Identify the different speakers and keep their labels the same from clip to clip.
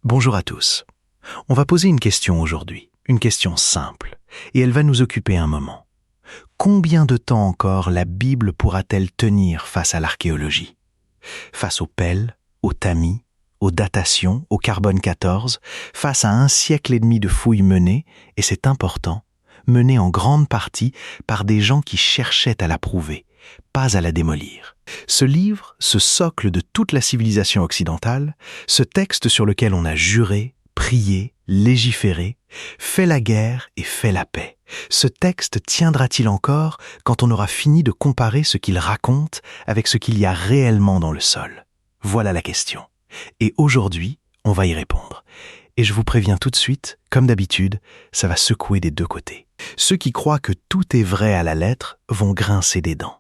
Speaker 1: Bonjour à tous. On va poser une question aujourd'hui, une question simple, et elle va nous occuper un moment. Combien de temps encore la Bible pourra-t-elle tenir face à l'archéologie? Face aux pelles, aux tamis, aux datations, au carbone 14, face à 1,5 siècle de fouilles menées, et c'est important, menées en grande partie par des gens qui cherchaient à la prouver, pas à la démolir. Ce livre, ce socle de toute la civilisation occidentale, ce texte sur lequel on a juré, prié, légiféré, fait la guerre et fait la paix. Ce texte tiendra-t-il encore quand on aura fini de comparer ce qu'il raconte avec ce qu'il y a réellement dans le sol? Voilà la question. Et aujourd'hui, on va y répondre. Et je vous préviens tout de suite, comme d'habitude, ça va secouer des deux côtés. Ceux qui croient que tout est vrai à la lettre vont grincer des dents.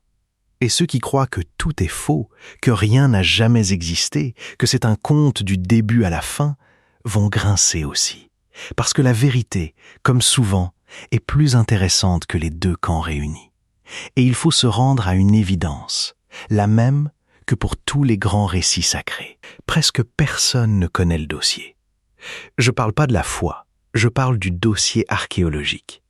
Speaker 1: Et ceux qui croient que tout est faux, que rien n'a jamais existé, que c'est un conte du début à la fin, vont grincer aussi. Parce que la vérité, comme souvent, est plus intéressante que les deux camps réunis. Et il faut se rendre à une évidence, la même que pour tous les grands récits sacrés. Presque personne ne connaît le dossier. Je parle pas de la foi, je parle du dossier archéologique.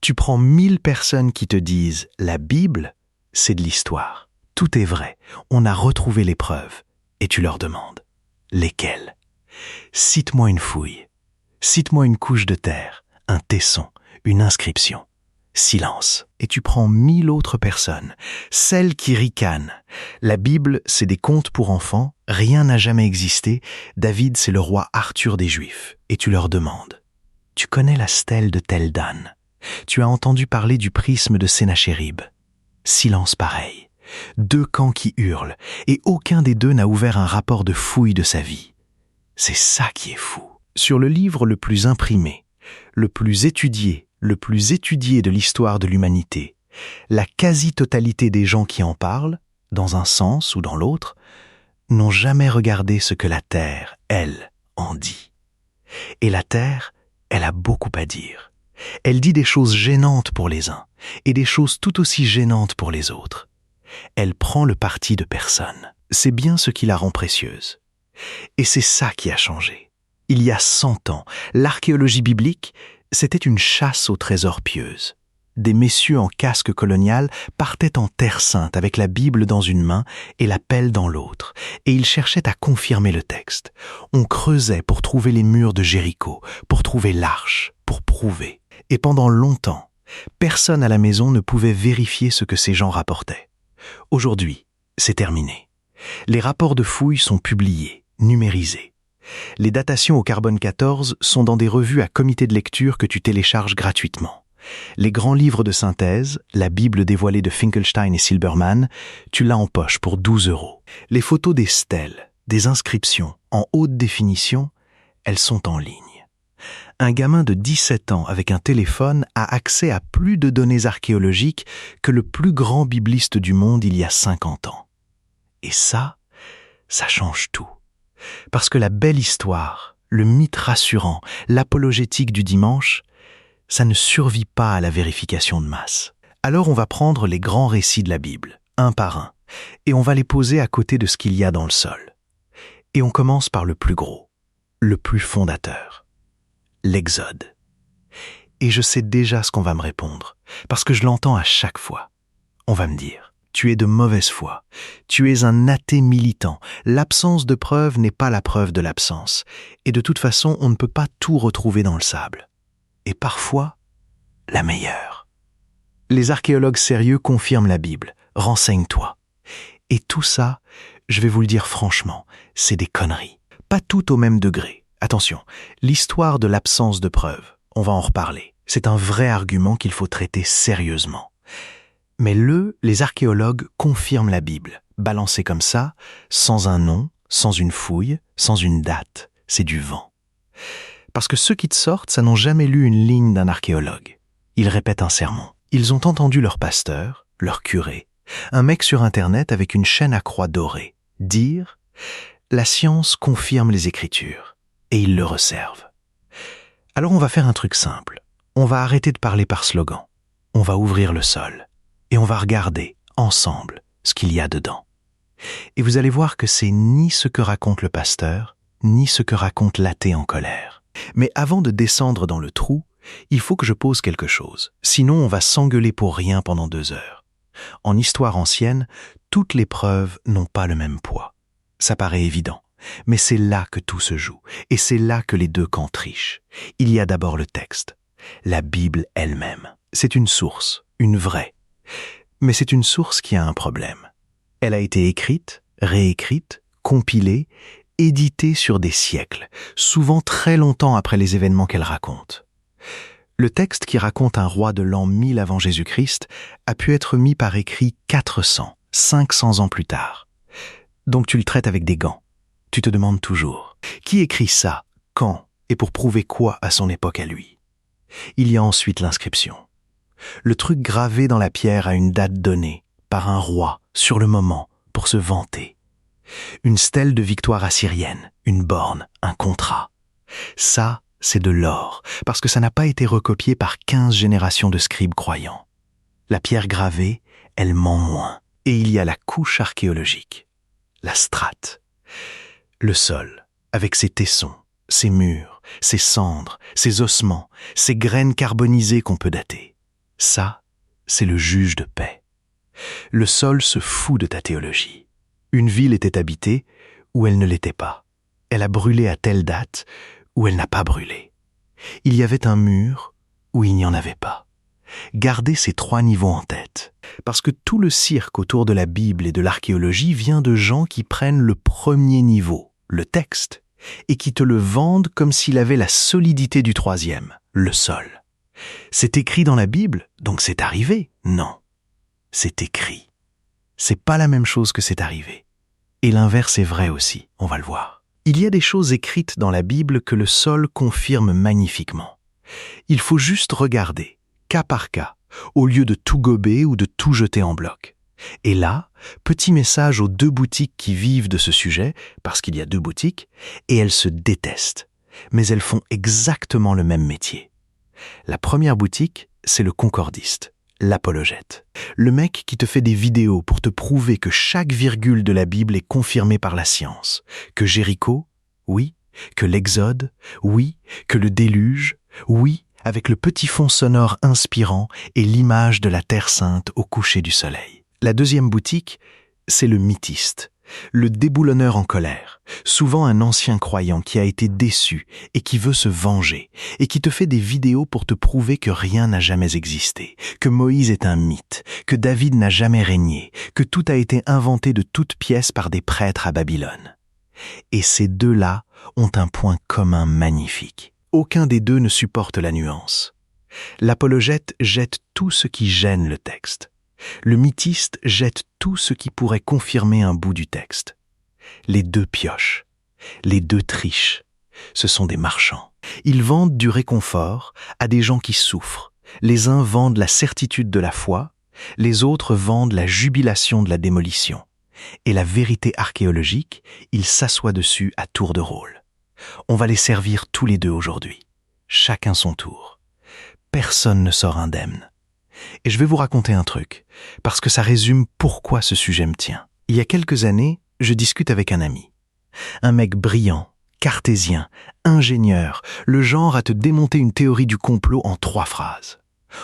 Speaker 1: Tu prends 1000 personnes qui te disent « la Bible », c'est de l'histoire. Tout est vrai, on a retrouvé les preuves. Et tu leur demandes, lesquelles? Cite-moi une fouille. Cite-moi une couche de terre, un tesson, une inscription. Silence. Et tu prends 1000 autres personnes, celles qui ricanent. La Bible, c'est des contes pour enfants, rien n'a jamais existé, David, c'est le roi Arthur des Juifs. Et tu leur demandes, tu connais la stèle de Tel Dan? Tu as entendu parler du prisme de Sénachérib? Silence pareil. Deux camps qui hurlent, et aucun des deux n'a ouvert un rapport de fouille de sa vie. C'est ça qui est fou. Sur le livre le plus imprimé, le plus étudié de l'histoire de l'humanité, la quasi-totalité des gens qui en parlent, dans un sens ou dans l'autre, n'ont jamais regardé ce que la Terre, elle, en dit. Et la Terre, elle a beaucoup à dire. Elle dit des choses gênantes pour les uns et des choses tout aussi gênantes pour les autres. Elle prend le parti de personne. C'est bien ce qui la rend précieuse. Et c'est ça qui a changé. Il y a 100 ans, l'archéologie biblique, c'était une chasse aux trésors pieuses. Des messieurs en casque colonial partaient en Terre Sainte avec la Bible dans une main et la pelle dans l'autre, et ils cherchaient à confirmer le texte. On creusait pour trouver les murs de Jéricho, pour trouver l'arche, pour prouver. Et pendant longtemps, personne à la maison ne pouvait vérifier ce que ces gens rapportaient. Aujourd'hui, c'est terminé. Les rapports de fouilles sont publiés, numérisés. Les datations au carbone 14 sont dans des revues à comité de lecture que tu télécharges gratuitement. Les grands livres de synthèse, la Bible dévoilée de Finkelstein et Silberman, tu l'as en poche pour 12 €. Les photos des stèles, des inscriptions en haute définition, elles sont en ligne. Un gamin de 17 ans avec un téléphone a accès à plus de données archéologiques que le plus grand bibliste du monde il y a 50 ans. Et ça change tout. Parce que la belle histoire, le mythe rassurant, l'apologétique du dimanche, ça ne survit pas à la vérification de masse. Alors on va prendre les grands récits de la Bible, un par un, et on va les poser à côté de ce qu'il y a dans le sol. Et on commence par le plus gros, le plus fondateur. L'Exode. Et je sais déjà ce qu'on va me répondre, parce que je l'entends à chaque fois. On va me dire, tu es de mauvaise foi, tu es un athée militant, l'absence de preuve n'est pas la preuve de l'absence, et de toute façon, on ne peut pas tout retrouver dans le sable. Et parfois, la meilleure. Les archéologues sérieux confirment la Bible, renseigne-toi. Et tout ça, je vais vous le dire franchement, c'est des conneries. Pas tout au même degré. Attention, l'histoire de l'absence de preuves, on va en reparler. C'est un vrai argument qu'il faut traiter sérieusement. Mais les archéologues confirment la Bible, balancée comme ça, sans un nom, sans une fouille, sans une date. C'est du vent. Parce que ceux qui te sortent, ça n'ont jamais lu une ligne d'un archéologue. Ils répètent un sermon. Ils ont entendu leur pasteur, leur curé, un mec sur Internet avec une chaîne à croix dorée, dire « La science confirme les Écritures ». Et ils le resservent. Alors on va faire un truc simple. On va arrêter de parler par slogan. On va ouvrir le sol. Et on va regarder, ensemble, ce qu'il y a dedans. Et vous allez voir que c'est ni ce que raconte le pasteur, ni ce que raconte l'athée en colère. Mais avant de descendre dans le trou, il faut que je pose quelque chose. Sinon, on va s'engueuler pour rien pendant 2 heures. En histoire ancienne, toutes les preuves n'ont pas le même poids. Ça paraît évident, mais c'est là que tout se joue, et c'est là que les deux camps trichent. Il y a d'abord le texte, la Bible elle-même. C'est une source, une vraie. Mais c'est une source qui a un problème. Elle a été écrite, réécrite, compilée, éditée sur des siècles, souvent très longtemps après les événements qu'elle raconte. Le texte qui raconte un roi de l'an 1000 avant Jésus-Christ a pu être mis par écrit 400, 500 ans plus tard. Donc tu le traites avec des gants. Tu te demandes toujours, qui écrit ça, quand et pour prouver quoi à son époque à lui? Il y a ensuite l'inscription. Le truc gravé dans la pierre à une date donnée, par un roi, sur le moment, pour se vanter. Une stèle de victoire assyrienne, une borne, un contrat. Ça, c'est de l'or, parce que ça n'a pas été recopié par 15 générations de scribes croyants. La pierre gravée, elle ment moins. Et il y a la couche archéologique, la strate. Le sol, avec ses tessons, ses murs, ses cendres, ses ossements, ses graines carbonisées qu'on peut dater. Ça, c'est le juge de paix. Le sol se fout de ta théologie. Une ville était habitée ou elle ne l'était pas. Elle a brûlé à telle date ou elle n'a pas brûlé. Il y avait un mur ou il n'y en avait pas. Gardez ces 3 niveaux en tête, parce que tout le cirque autour de la Bible et de l'archéologie vient de gens qui prennent le premier niveau, le texte, et qui te le vendent comme s'il avait la solidité du 3e, le sol. C'est écrit dans la Bible, donc c'est arrivé? Non. C'est écrit. C'est pas la même chose que c'est arrivé. Et l'inverse est vrai aussi, on va le voir. Il y a des choses écrites dans la Bible que le sol confirme magnifiquement. Il faut juste regarder, cas par cas, au lieu de tout gober ou de tout jeter en bloc. Et là, petit message aux 2 boutiques qui vivent de ce sujet, parce qu'il y a 2 boutiques, et elles se détestent. Mais elles font exactement le même métier. La première boutique, c'est le concordiste, l'apologète. Le mec qui te fait des vidéos pour te prouver que chaque virgule de la Bible est confirmée par la science. Que Jéricho, oui. Que l'Exode, oui. Que le déluge, oui. Avec le petit fond sonore inspirant et l'image de la Terre Sainte au coucher du soleil. La deuxième boutique, c'est le mythiste, le déboulonneur en colère, souvent un ancien croyant qui a été déçu et qui veut se venger, et qui te fait des vidéos pour te prouver que rien n'a jamais existé, que Moïse est un mythe, que David n'a jamais régné, que tout a été inventé de toutes pièces par des prêtres à Babylone. Et ces 2-là ont un point commun magnifique. Aucun des 2 ne supporte la nuance. L'apologète jette tout ce qui gêne le texte. Le mythiste jette tout ce qui pourrait confirmer un bout du texte. Les 2 piochent. Les 2 trichent. Ce sont des marchands. Ils vendent du réconfort à des gens qui souffrent. Les uns vendent la certitude de la foi, les autres vendent la jubilation de la démolition. Et la vérité archéologique, ils s'assoient dessus à tour de rôle. On va les servir tous les 2 aujourd'hui. Chacun son tour. Personne ne sort indemne. Et je vais vous raconter un truc, parce que ça résume pourquoi ce sujet me tient. Il y a quelques années, je discute avec un ami. Un mec brillant, cartésien, ingénieur, le genre à te démonter une théorie du complot en 3 phrases.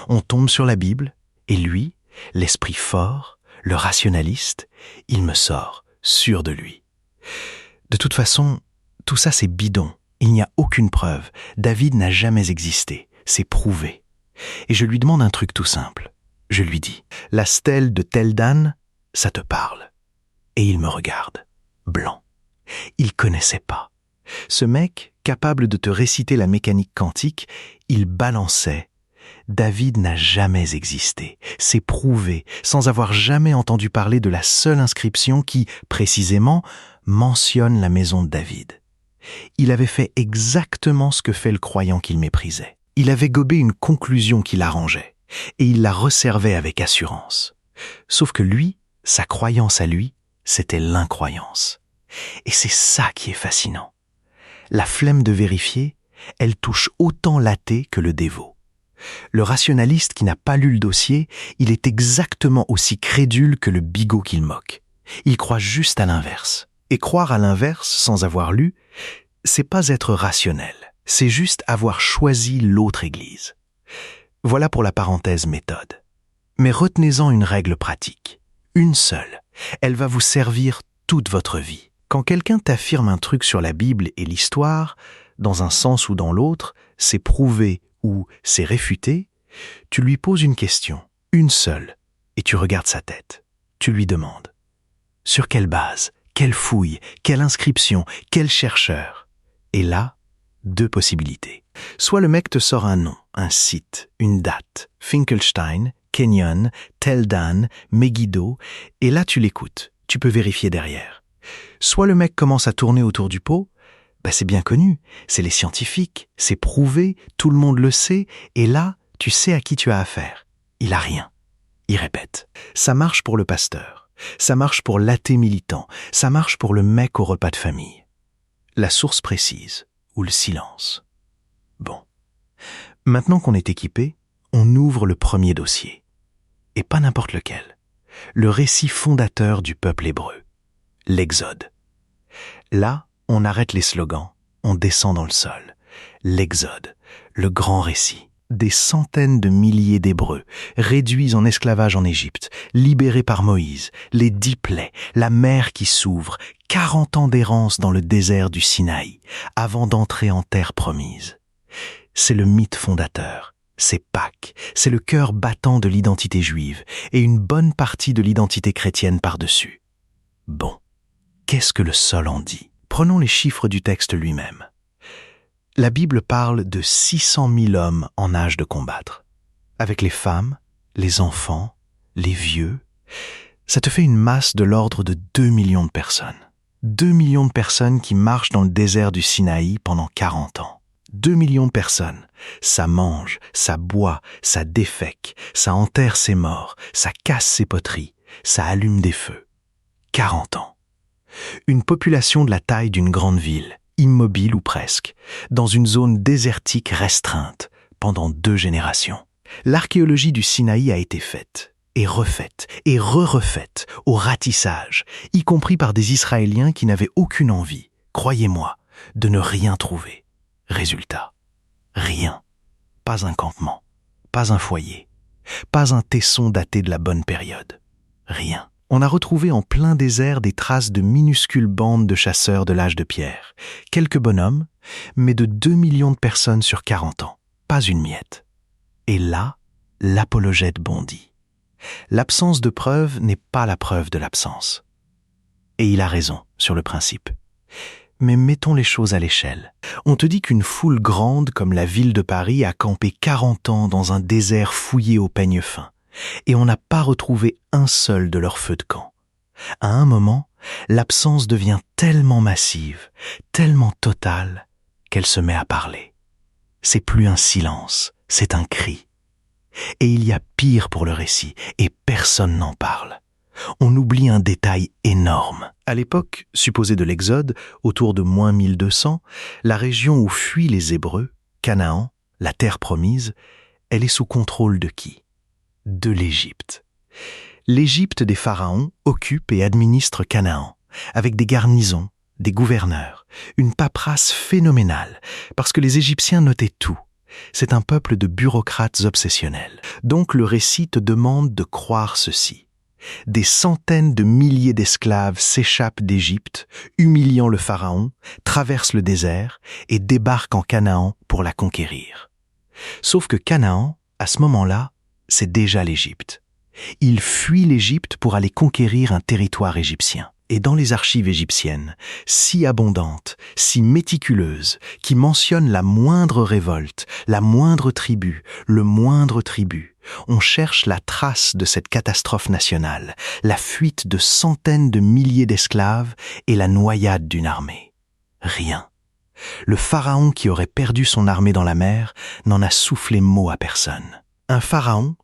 Speaker 1: On tombe sur la Bible, et lui, l'esprit fort, le rationaliste, il me sort, sûr de lui. De toute façon, tout ça c'est bidon, il n'y a aucune preuve, David n'a jamais existé, c'est prouvé. Et je lui demande un truc tout simple. Je lui dis, la stèle de tel Dan, ça te parle. Et il me regarde, blanc. Il connaissait pas. Ce mec, capable de te réciter la mécanique quantique, il balançait. David n'a jamais existé. C'est prouvé, sans avoir jamais entendu parler de la seule inscription qui, précisément, mentionne la maison de David. Il avait fait exactement ce que fait le croyant qu'il méprisait. Il avait gobé une conclusion qui l'arrangeait, et il la resservait avec assurance. Sauf que lui, sa croyance à lui, c'était l'incroyance. Et c'est ça qui est fascinant. La flemme de vérifier, elle touche autant l'athée que le dévot. Le rationaliste qui n'a pas lu le dossier, il est exactement aussi crédule que le bigot qu'il moque. Il croit juste à l'inverse. Et croire à l'inverse sans avoir lu, c'est pas être rationnel, c'est juste avoir choisi l'autre Église. Voilà pour la parenthèse méthode. Mais retenez-en une règle pratique, une seule. Elle va vous servir toute votre vie. Quand quelqu'un t'affirme un truc sur la Bible et l'histoire, dans un sens ou dans l'autre, c'est prouvé ou c'est réfuté, tu lui poses une question, une seule, et tu regardes sa tête. Tu lui demandes « Sur quelle base ? Quelle fouille ? Quelle inscription ? Quel chercheur ?» Et là, deux possibilités. Soit le mec te sort un nom, un site, une date, Finkelstein, Kenyon, Tel Dan, Megiddo, et là tu l'écoutes, tu peux vérifier derrière. Soit le mec commence à tourner autour du pot, c'est bien connu, c'est les scientifiques, c'est prouvé, tout le monde le sait, et là, tu sais à qui tu as affaire. Il a rien. Il répète. Ça marche pour le pasteur, ça marche pour l'athée militant, ça marche pour le mec au repas de famille. La source précise, ou le silence. Bon. Maintenant qu'on est équipé, on ouvre le premier dossier. Et pas n'importe lequel. Le récit fondateur du peuple hébreu. L'Exode. Là, on arrête les slogans, on descend dans le sol. L'Exode, le grand récit. Des centaines de milliers d'Hébreux, réduits en esclavage en Égypte, libérés par Moïse, les 10 plaies, la mer qui s'ouvre, 40 ans d'errance dans le désert du Sinaï, avant d'entrer en terre promise. C'est le mythe fondateur, c'est Pâques, c'est le cœur battant de l'identité juive et une bonne partie de l'identité chrétienne par-dessus. Bon, qu'est-ce que le sol en dit ? Prenons les chiffres du texte lui-même. La Bible parle de 600 000 hommes en âge de combattre. Avec les femmes, les enfants, les vieux, ça te fait une masse de l'ordre de 2 millions de personnes. 2 millions de personnes qui marchent dans le désert du Sinaï pendant 40 ans. 2 millions de personnes. Ça mange, ça boit, ça défèque, ça enterre ses morts, ça casse ses poteries, ça allume des feux. 40 ans. Une population de la taille d'une grande ville, immobile ou presque, dans une zone désertique restreinte, pendant 2 générations. L'archéologie du Sinaï a été faite, et refaite, et re-refaite, au ratissage, y compris par des Israéliens qui n'avaient aucune envie, croyez-moi, de ne rien trouver. Résultat, rien. Pas un campement, pas un foyer, pas un tesson daté de la bonne période. Rien. On a retrouvé en plein désert des traces de minuscules bandes de chasseurs de l'âge de pierre. Quelques bonhommes, mais de 2 millions de personnes sur 40 ans. Pas une miette. Et là, l'apologète bondit. L'absence de preuve n'est pas la preuve de l'absence. Et il a raison sur le principe. Mais mettons les choses à l'échelle. On te dit qu'une foule grande comme la ville de Paris a campé 40 ans dans un désert fouillé au peigne fin. Et on n'a pas retrouvé un seul de leurs feux de camp. À un moment, l'absence devient tellement massive, tellement totale, qu'elle se met à parler. C'est plus un silence, c'est un cri. Et il y a pire pour le récit, et personne n'en parle. On oublie un détail énorme. À l'époque, supposée de l'Exode, autour de moins 1200, la région où fuient les Hébreux, Canaan, la terre promise, elle est sous contrôle de qui ? De l'Égypte. L'Égypte des pharaons occupe et administre Canaan, avec des garnisons, des gouverneurs, une paperasse phénoménale, parce que les Égyptiens notaient tout. C'est un peuple de bureaucrates obsessionnels. Donc le récit te demande de croire ceci. Des centaines de milliers d'esclaves s'échappent d'Égypte, humiliant le pharaon, traversent le désert et débarquent en Canaan pour la conquérir. Sauf que Canaan, à ce moment-là, c'est déjà l'Égypte. Ils fuient l'Égypte pour aller conquérir un territoire égyptien. Et dans les archives égyptiennes, si abondantes, si méticuleuses, qui mentionnent la moindre révolte, la moindre tribu, le moindre tribut, on cherche la trace de cette catastrophe nationale, la fuite de centaines de milliers d'esclaves et la noyade d'une armée. Rien. Le pharaon qui aurait perdu son armée dans la mer n'en a soufflé mot à personne. Un pharaon,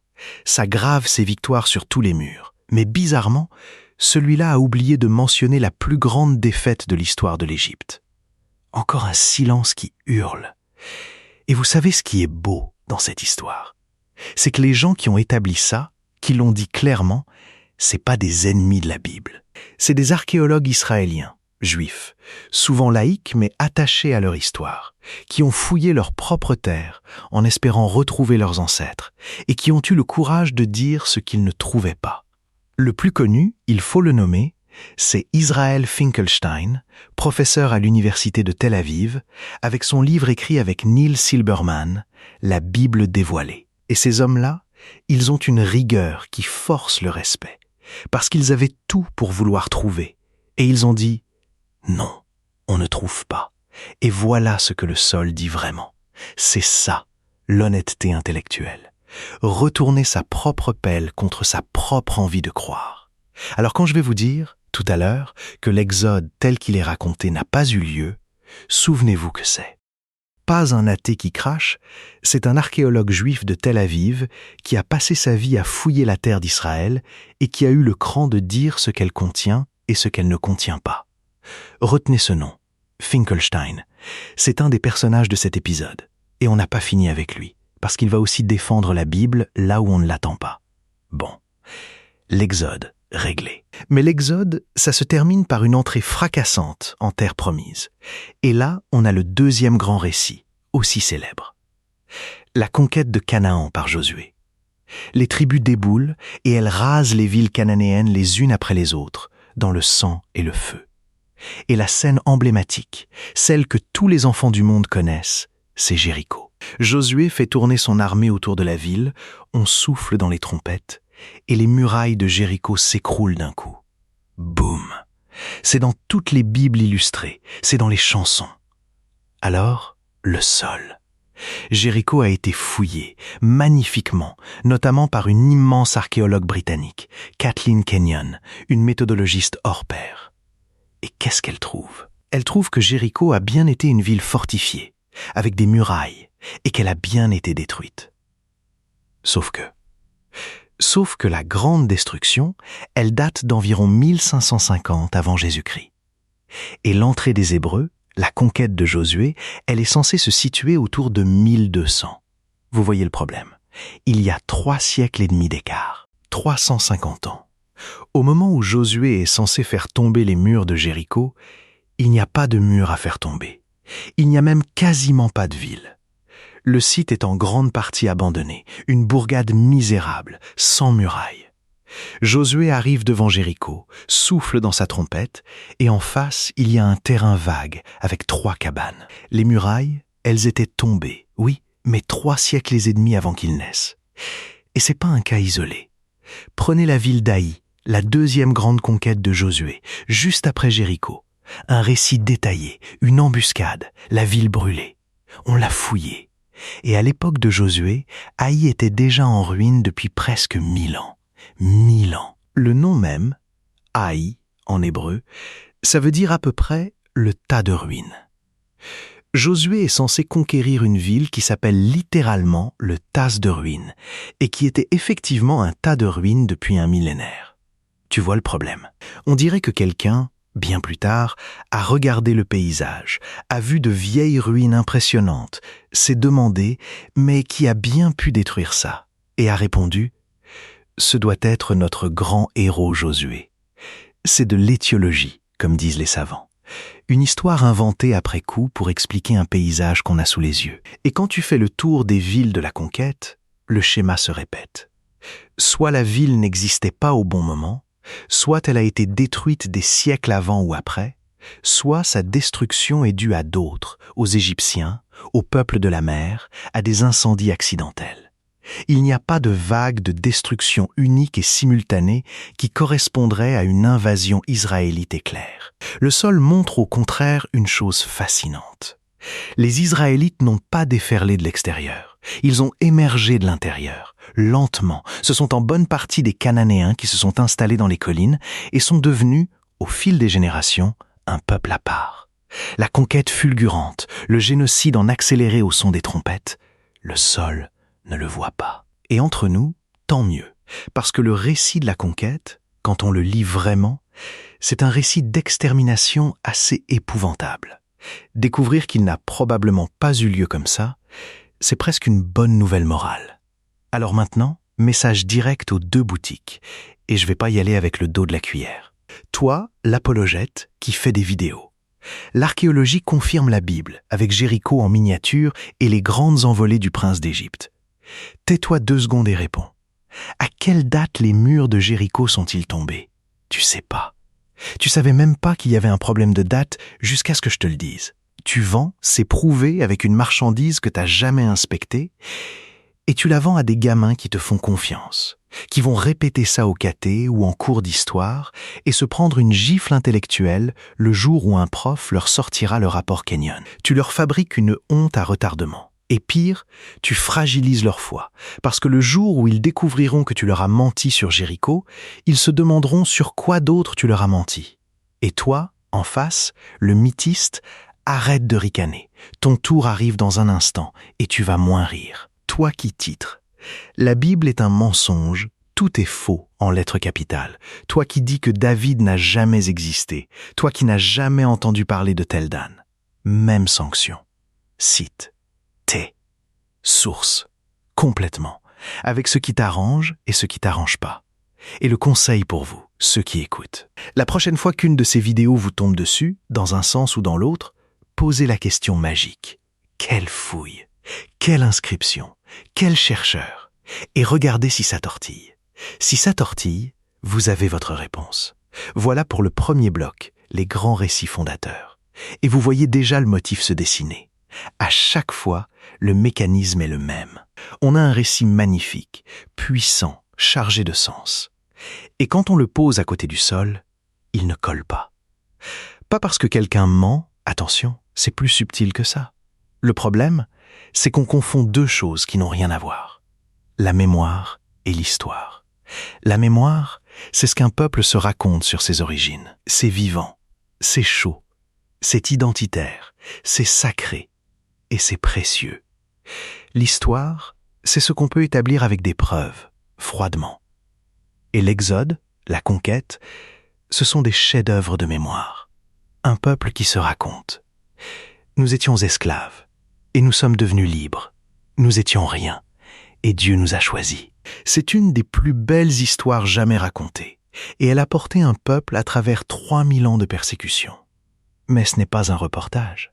Speaker 1: ça grave ses victoires sur tous les murs. Mais bizarrement, celui-là a oublié de mentionner la plus grande défaite de l'histoire de l'Égypte. Encore un silence qui hurle. Et vous savez ce qui est beau dans cette histoire ? C'est que les gens qui ont établi ça, qui l'ont dit clairement, c'est pas des ennemis de la Bible. C'est des archéologues israéliens, juifs, souvent laïcs mais attachés à leur histoire, qui ont fouillé leur propre terre en espérant retrouver leurs ancêtres et qui ont eu le courage de dire ce qu'ils ne trouvaient pas. Le plus connu, il faut le nommer, c'est Israel Finkelstein, professeur à l'université de Tel Aviv, avec son livre écrit avec Neil Silberman, La Bible dévoilée. Et ces hommes-là, ils ont une rigueur qui force le respect, parce qu'ils avaient tout pour vouloir trouver. Et ils ont dit « Non, on ne trouve pas. Et voilà ce que le sol dit vraiment. C'est ça, l'honnêteté intellectuelle. Retourner sa propre pelle contre sa propre envie de croire. » Alors quand je vais vous dire, tout à l'heure, que l'Exode tel qu'il est raconté n'a pas eu lieu, souvenez-vous que c'est. Pas un athée qui crache, c'est un archéologue juif de Tel Aviv qui a passé sa vie à fouiller la terre d'Israël et qui a eu le cran de dire ce qu'elle contient et ce qu'elle ne contient pas. Retenez ce nom, Finkelstein. C'est un des personnages de cet épisode. Et on n'a pas fini avec lui, parce qu'il va aussi défendre la Bible là où on ne l'attend pas. Bon, l'Exode, réglé. Mais l'Exode, ça se termine par une entrée fracassante en terre promise. Et là, on a le deuxième grand récit, aussi célèbre. La conquête de Canaan par Josué. Les tribus déboulent et elles rasent les villes cananéennes les unes après les autres, dans le sang et le feu. Et la scène emblématique, celle que tous les enfants du monde connaissent, c'est Jéricho. Josué fait tourner son armée autour de la ville, on souffle dans les trompettes, et les murailles de Jéricho s'écroulent d'un coup. Boum! C'est dans toutes les Bibles illustrées, c'est dans les chansons. Alors, le sol. Jéricho a été fouillé, magnifiquement, notamment par une immense archéologue britannique, Kathleen Kenyon, une méthodologiste hors pair. Et qu'est-ce qu'elle trouve? Elle trouve que Jéricho a bien été une ville fortifiée, avec des murailles, et qu'elle a bien été détruite. Sauf que la grande destruction, elle date d'environ 1550 avant Jésus-Christ. Et l'entrée des Hébreux, la conquête de Josué, elle est censée se situer autour de 1200. Vous voyez le problème. Il y a 3 siècles et demi d'écart, 350 ans. Au moment où Josué est censé faire tomber les murs de Jéricho, il n'y a pas de mur à faire tomber. Il n'y a même quasiment pas de ville. Le site est en grande partie abandonné, une bourgade misérable, sans murailles. Josué arrive devant Jéricho, souffle dans sa trompette, et en face, il y a un terrain vague avec 3 cabanes. Les murailles, elles étaient tombées, oui, mais 3 siècles et demi avant qu'il naisse. Et c'est pas un cas isolé. Prenez la ville d'Aï, la deuxième grande conquête de Josué, juste après Jéricho. Un récit détaillé, une embuscade, la ville brûlée. On l'a fouillée. Et à l'époque de Josué, Haï était déjà en ruine depuis presque 1000 ans. 1000 ans. Le nom même, Haï, en hébreu, ça veut dire à peu près le tas de ruines. Josué est censé conquérir une ville qui s'appelle littéralement le tas de ruines, et qui était effectivement un tas de ruines depuis un millénaire. Tu vois le problème. On dirait que quelqu'un, bien plus tard, a regardé le paysage, a vu de vieilles ruines impressionnantes, s'est demandé « mais qui a bien pu détruire ça ?» et a répondu « ce doit être notre grand héros Josué. » C'est de l'étiologie, comme disent les savants. Une histoire inventée après coup pour expliquer un paysage qu'on a sous les yeux. Et quand tu fais le tour des villes de la conquête, le schéma se répète. Soit la ville n'existait pas au bon moment, soit elle a été détruite des siècles avant ou après, soit sa destruction est due à d'autres, aux Égyptiens, au peuple de la mer, à des incendies accidentels. Il n'y a pas de vague de destruction unique et simultanée qui correspondrait à une invasion israélite éclair. Le sol montre au contraire une chose fascinante. Les Israélites n'ont pas déferlé de l'extérieur, ils ont émergé de l'intérieur. Lentement, ce sont en bonne partie des Cananéens qui se sont installés dans les collines et sont devenus, au fil des générations, un peuple à part. La conquête fulgurante, le génocide en accéléré au son des trompettes, le sol ne le voit pas. Et entre nous, tant mieux, parce que le récit de la conquête, quand on le lit vraiment, c'est un récit d'extermination assez épouvantable. Découvrir qu'il n'a probablement pas eu lieu comme ça, c'est presque une bonne nouvelle morale. Alors maintenant, message direct aux 2 boutiques, et je vais pas y aller avec le dos de la cuillère. Toi, l'apologète qui fait des vidéos. L'archéologie confirme la Bible avec Jéricho en miniature et les grandes envolées du prince d'Égypte. Tais-toi 2 secondes et réponds. À quelle date les murs de Jéricho sont-ils tombés? Tu sais pas. Tu savais même pas qu'il y avait un problème de date jusqu'à ce que je te le dise. Tu vends, c'est prouvé avec une marchandise que t'as jamais inspectée, et tu la vends à des gamins qui te font confiance, qui vont répéter ça au caté ou en cours d'histoire et se prendre une gifle intellectuelle le jour où un prof leur sortira le rapport Kenyon. Tu leur fabriques une honte à retardement. Et pire, tu fragilises leur foi, parce que le jour où ils découvriront que tu leur as menti sur Jéricho, ils se demanderont sur quoi d'autre tu leur as menti. Et toi, en face, le mythiste, arrête de ricaner. Ton tour arrive dans un instant et tu vas moins rire. Toi qui titres. La Bible est un mensonge, tout est faux en lettres capitales. Toi qui dis que David n'a jamais existé. Toi qui n'as jamais entendu parler de tel Dan. Même sanction. Cite. Tais. Source. Complètement. Avec ce qui t'arrange et ce qui t'arrange pas. Et le conseil pour vous, ceux qui écoutent. La prochaine fois qu'une de ces vidéos vous tombe dessus, dans un sens ou dans l'autre, posez la question magique. Quelle fouille? Quelle inscription? Quel chercheur? Et regardez si ça tortille. Si ça tortille, vous avez votre réponse. Voilà pour le premier bloc, les grands récits fondateurs. Et vous voyez déjà le motif se dessiner. À chaque fois, le mécanisme est le même. On a un récit magnifique, puissant, chargé de sens. Et quand on le pose à côté du sol, il ne colle pas. Pas parce que quelqu'un ment, attention, c'est plus subtil que ça. Le problème, c'est qu'on confond 2 choses qui n'ont rien à voir. La mémoire et l'histoire. La mémoire, c'est ce qu'un peuple se raconte sur ses origines. C'est vivant, c'est chaud, c'est identitaire, c'est sacré et c'est précieux. L'histoire, c'est ce qu'on peut établir avec des preuves, froidement. Et l'Exode, la conquête, ce sont des chefs-d'œuvre de mémoire. Un peuple qui se raconte. Nous étions esclaves, et nous sommes devenus libres. Nous étions rien, et Dieu nous a choisis. C'est une des plus belles histoires jamais racontées, et elle a porté un peuple à travers 3000 ans de persécution. Mais ce n'est pas un reportage.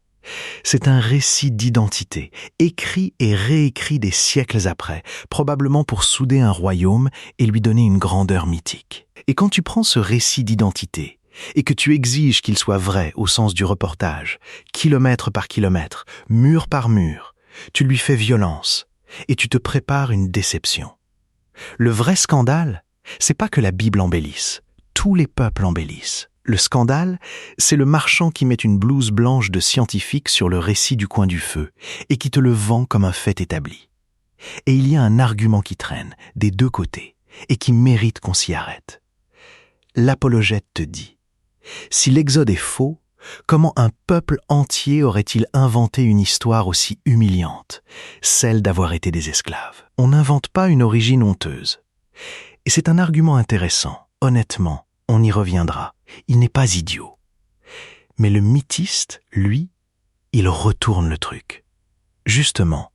Speaker 1: C'est un récit d'identité, écrit et réécrit des siècles après, probablement pour souder un royaume et lui donner une grandeur mythique. Et quand tu prends ce récit d'identité, et que tu exiges qu'il soit vrai au sens du reportage, kilomètre par kilomètre, mur par mur, tu lui fais violence, et tu te prépares une déception. Le vrai scandale, c'est pas que la Bible embellisse, tous les peuples embellissent. Le scandale, c'est le marchand qui met une blouse blanche de scientifique sur le récit du coin du feu et qui te le vend comme un fait établi. Et il y a un argument qui traîne, des 2 côtés, et qui mérite qu'on s'y arrête. L'apologète te dit, si l'Exode est faux, comment un peuple entier aurait-il inventé une histoire aussi humiliante, celle d'avoir été des esclaves? On n'invente pas une origine honteuse. Et c'est un argument intéressant, honnêtement. On y reviendra. Il n'est pas idiot. Mais le mythiste, lui, il retourne le truc. Justement,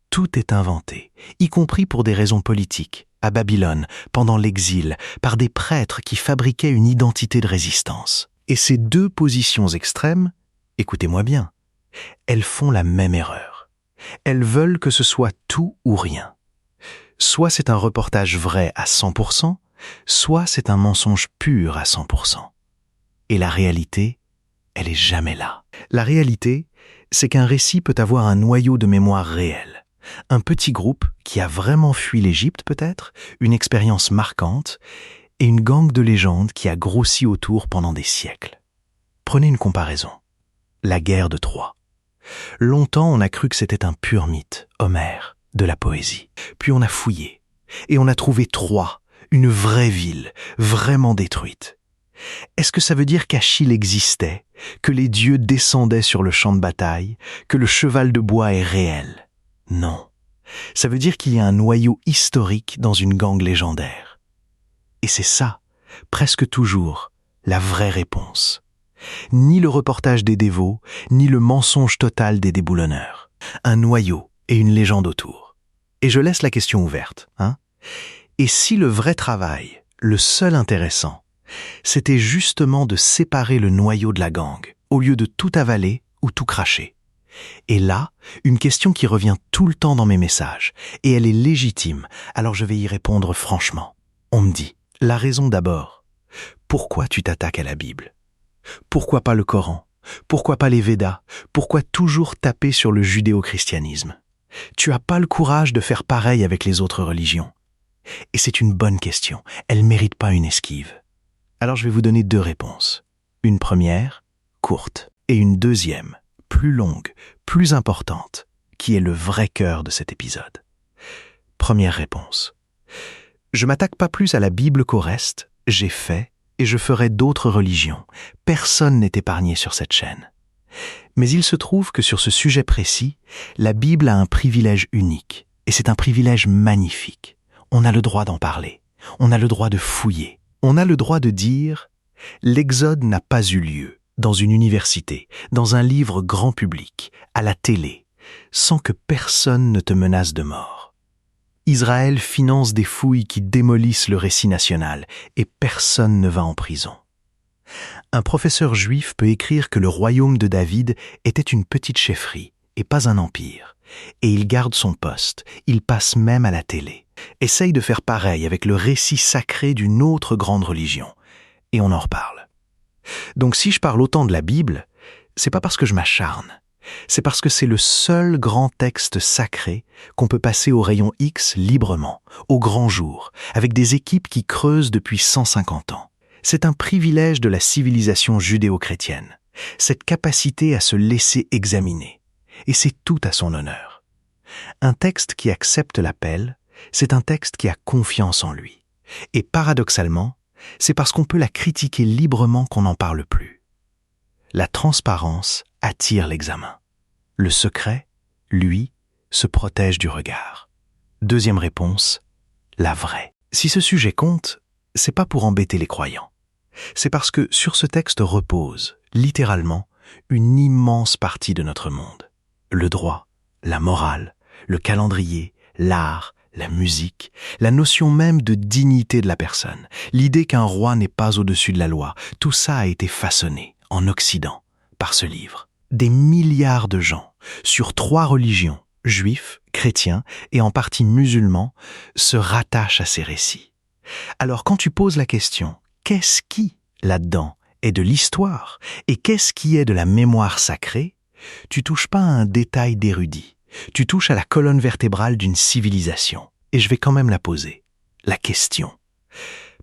Speaker 1: tout est inventé, y compris pour des raisons politiques, à Babylone, pendant l'exil, par des prêtres qui fabriquaient une identité de résistance. Et ces 2 positions extrêmes, écoutez-moi bien, elles font la même erreur. Elles veulent que ce soit tout ou rien. Soit c'est un reportage vrai à 100%, soit c'est un mensonge pur à 100%. Et la réalité, elle est jamais là. La réalité, c'est qu'un récit peut avoir un noyau de mémoire réel. Un petit groupe qui a vraiment fui l'Égypte peut-être, une expérience marquante, et une gangue de légendes qui a grossi autour pendant des siècles. Prenez une comparaison. La guerre de Troie. Longtemps, on a cru que c'était un pur mythe, Homère, de la poésie. Puis on a fouillé, et on a trouvé Troie, une vraie ville, vraiment détruite. Est-ce que ça veut dire qu'Achille existait, que les dieux descendaient sur le champ de bataille, que le cheval de bois est réel? Non. Ça veut dire qu'il y a un noyau historique dans une gangue légendaire. Et c'est ça, presque toujours, la vraie réponse. Ni le reportage des dévots, ni le mensonge total des déboulonneurs. Un noyau et une légende autour. Et je laisse la question ouverte, hein? Et si le vrai travail, le seul intéressant, C'était justement de séparer le noyau de la gangue, au lieu de tout avaler ou tout cracher. Et là, une question qui revient tout le temps dans mes messages, et elle est légitime, alors je vais y répondre franchement. On me dit, la raison d'abord, pourquoi tu t'attaques à la Bible? Pourquoi pas le Coran? Pourquoi pas les Védas? Pourquoi toujours taper sur le judéo-christianisme? Tu n'as pas le courage de faire pareil avec les autres religions. Et c'est une bonne question, elle ne mérite pas une esquive. Alors je vais vous donner 2 réponses. Une première, courte, et une deuxième, plus longue, plus importante, qui est le vrai cœur de cet épisode. Première réponse. Je m'attaque pas plus à la Bible qu'au reste, j'ai fait et je ferai d'autres religions. Personne n'est épargné sur cette chaîne. Mais il se trouve que sur ce sujet précis, la Bible a un privilège unique, et c'est un privilège magnifique. On a le droit d'en parler, on a le droit de fouiller, on a le droit de dire « l'Exode n'a pas eu lieu » dans une université, dans un livre grand public, à la télé, sans que personne ne te menace de mort. Israël finance des fouilles qui démolissent le récit national et personne ne va en prison. Un professeur juif peut écrire que le royaume de David était une petite chefferie et pas un empire, et il garde son poste, il passe même à la télé, essaye de faire pareil avec le récit sacré d'une autre grande religion, et on en reparle. Donc si je parle autant de la Bible, c'est pas parce que je m'acharne, c'est parce que c'est le seul grand texte sacré qu'on peut passer au rayon X librement, au grand jour, avec des équipes qui creusent depuis 150 ans. C'est un privilège de la civilisation judéo-chrétienne, cette capacité à se laisser examiner, et c'est tout à son honneur. Un texte qui accepte l'appel, c'est un texte qui a confiance en lui, et paradoxalement, c'est parce qu'on peut la critiquer librement qu'on n'en parle plus. La transparence attire l'examen. Le secret, lui, se protège du regard. Deuxième réponse, la vraie. Si ce sujet compte, c'est pas pour embêter les croyants. C'est parce que sur ce texte repose, littéralement, une immense partie de notre monde. Le droit, la morale, le calendrier, l'art, la musique, la notion même de dignité de la personne, l'idée qu'un roi n'est pas au-dessus de la loi, tout ça a été façonné, en Occident, par ce livre. Des milliards de gens, sur 3 religions, juifs, chrétiens et en partie musulmans, se rattachent à ces récits. Alors quand tu poses la question, qu'est-ce qui, là-dedans, est de l'histoire et qu'est-ce qui est de la mémoire sacrée, tu touches pas à un détail d'érudit, tu touches à la colonne vertébrale d'une civilisation. Et je vais quand même la poser, la question,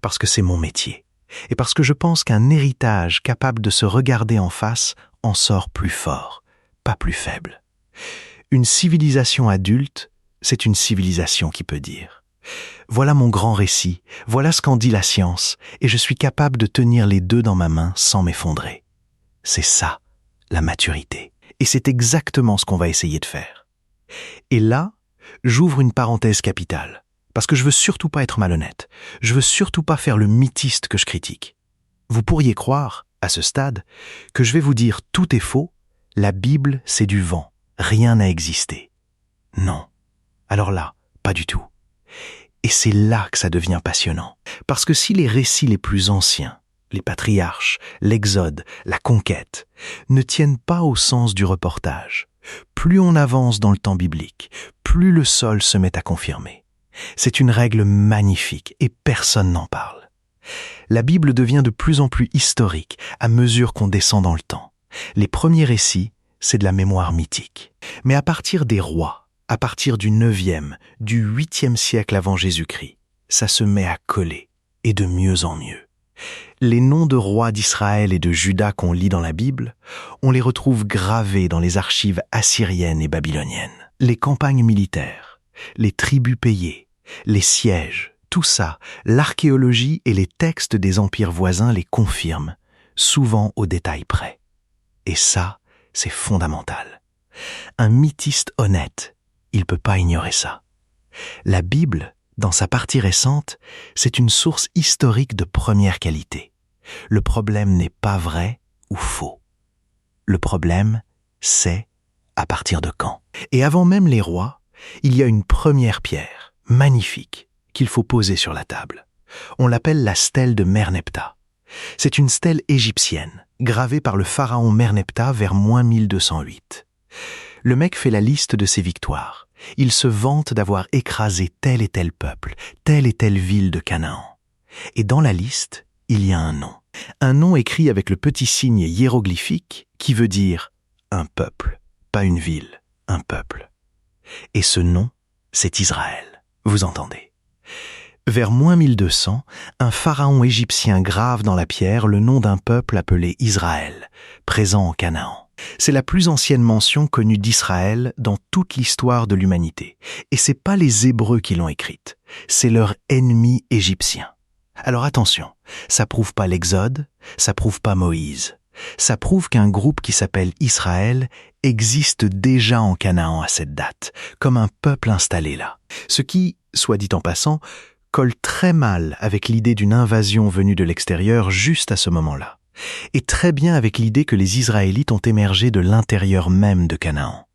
Speaker 1: parce que c'est mon métier, et parce que je pense qu'un héritage capable de se regarder en face en sort plus fort, pas plus faible. Une civilisation adulte, c'est une civilisation qui peut dire « Voilà mon grand récit, voilà ce qu'en dit la science, et je suis capable de tenir les 2 dans ma main sans m'effondrer. » C'est ça, la maturité. Et c'est exactement ce qu'on va essayer de faire. Et là, j'ouvre une parenthèse capitale, parce que je veux surtout pas être malhonnête, je veux surtout pas faire le mythiste que je critique. Vous pourriez croire, à ce stade, que je vais vous dire tout est faux, la Bible c'est du vent, rien n'a existé. Non. Alors là, pas du tout. Et c'est là que ça devient passionnant, parce que si les récits les plus anciens, les patriarches, l'Exode, la conquête, ne tiennent pas au sens du reportage, plus on avance dans le temps biblique, plus le sol se met à confirmer. C'est une règle magnifique et personne n'en parle. La Bible devient de plus en plus historique à mesure qu'on descend dans le temps. Les premiers récits, c'est de la mémoire mythique. Mais à partir des rois, à partir du 9e, du 8e siècle avant Jésus-Christ, ça se met à coller, et de mieux en mieux. Les noms de rois d'Israël et de Juda qu'on lit dans la Bible, on les retrouve gravés dans les archives assyriennes et babyloniennes. Les campagnes militaires, les tribus payées, les sièges, tout ça, l'archéologie et les textes des empires voisins les confirment, souvent au détail près. Et ça, c'est fondamental. Un mythiste honnête, il ne peut pas ignorer ça. La Bible, dans sa partie récente, c'est une source historique de première qualité. Le problème n'est pas vrai ou faux. Le problème, c'est à partir de quand. Et avant même les rois, il y a une première pierre, magnifique, qu'il faut poser sur la table. On l'appelle la stèle de Merneptah. C'est une stèle égyptienne, gravée par le pharaon Merneptah vers -1208. Le mec fait la liste de ses victoires. Il se vante d'avoir écrasé tel et tel peuple, telle et telle ville de Canaan. Et dans la liste, il y a un nom. Un nom écrit avec le petit signe hiéroglyphique qui veut dire « un peuple », pas une ville, un peuple. Et ce nom, c'est Israël. Vous entendez ? Vers -1200, un pharaon égyptien grave dans la pierre le nom d'un peuple appelé Israël, présent en Canaan. C'est la plus ancienne mention connue d'Israël dans toute l'histoire de l'humanité. Et c'est pas les Hébreux qui l'ont écrite, c'est leur ennemi égyptien. Alors attention, ça prouve pas l'Exode, ça prouve pas Moïse. Ça prouve qu'un groupe qui s'appelle Israël existe déjà en Canaan à cette date, comme un peuple installé là. Ce qui, soit dit en passant, colle très mal avec l'idée d'une invasion venue de l'extérieur juste à ce moment-là, et très bien avec l'idée que les Israélites ont émergé de l'intérieur même de Canaan.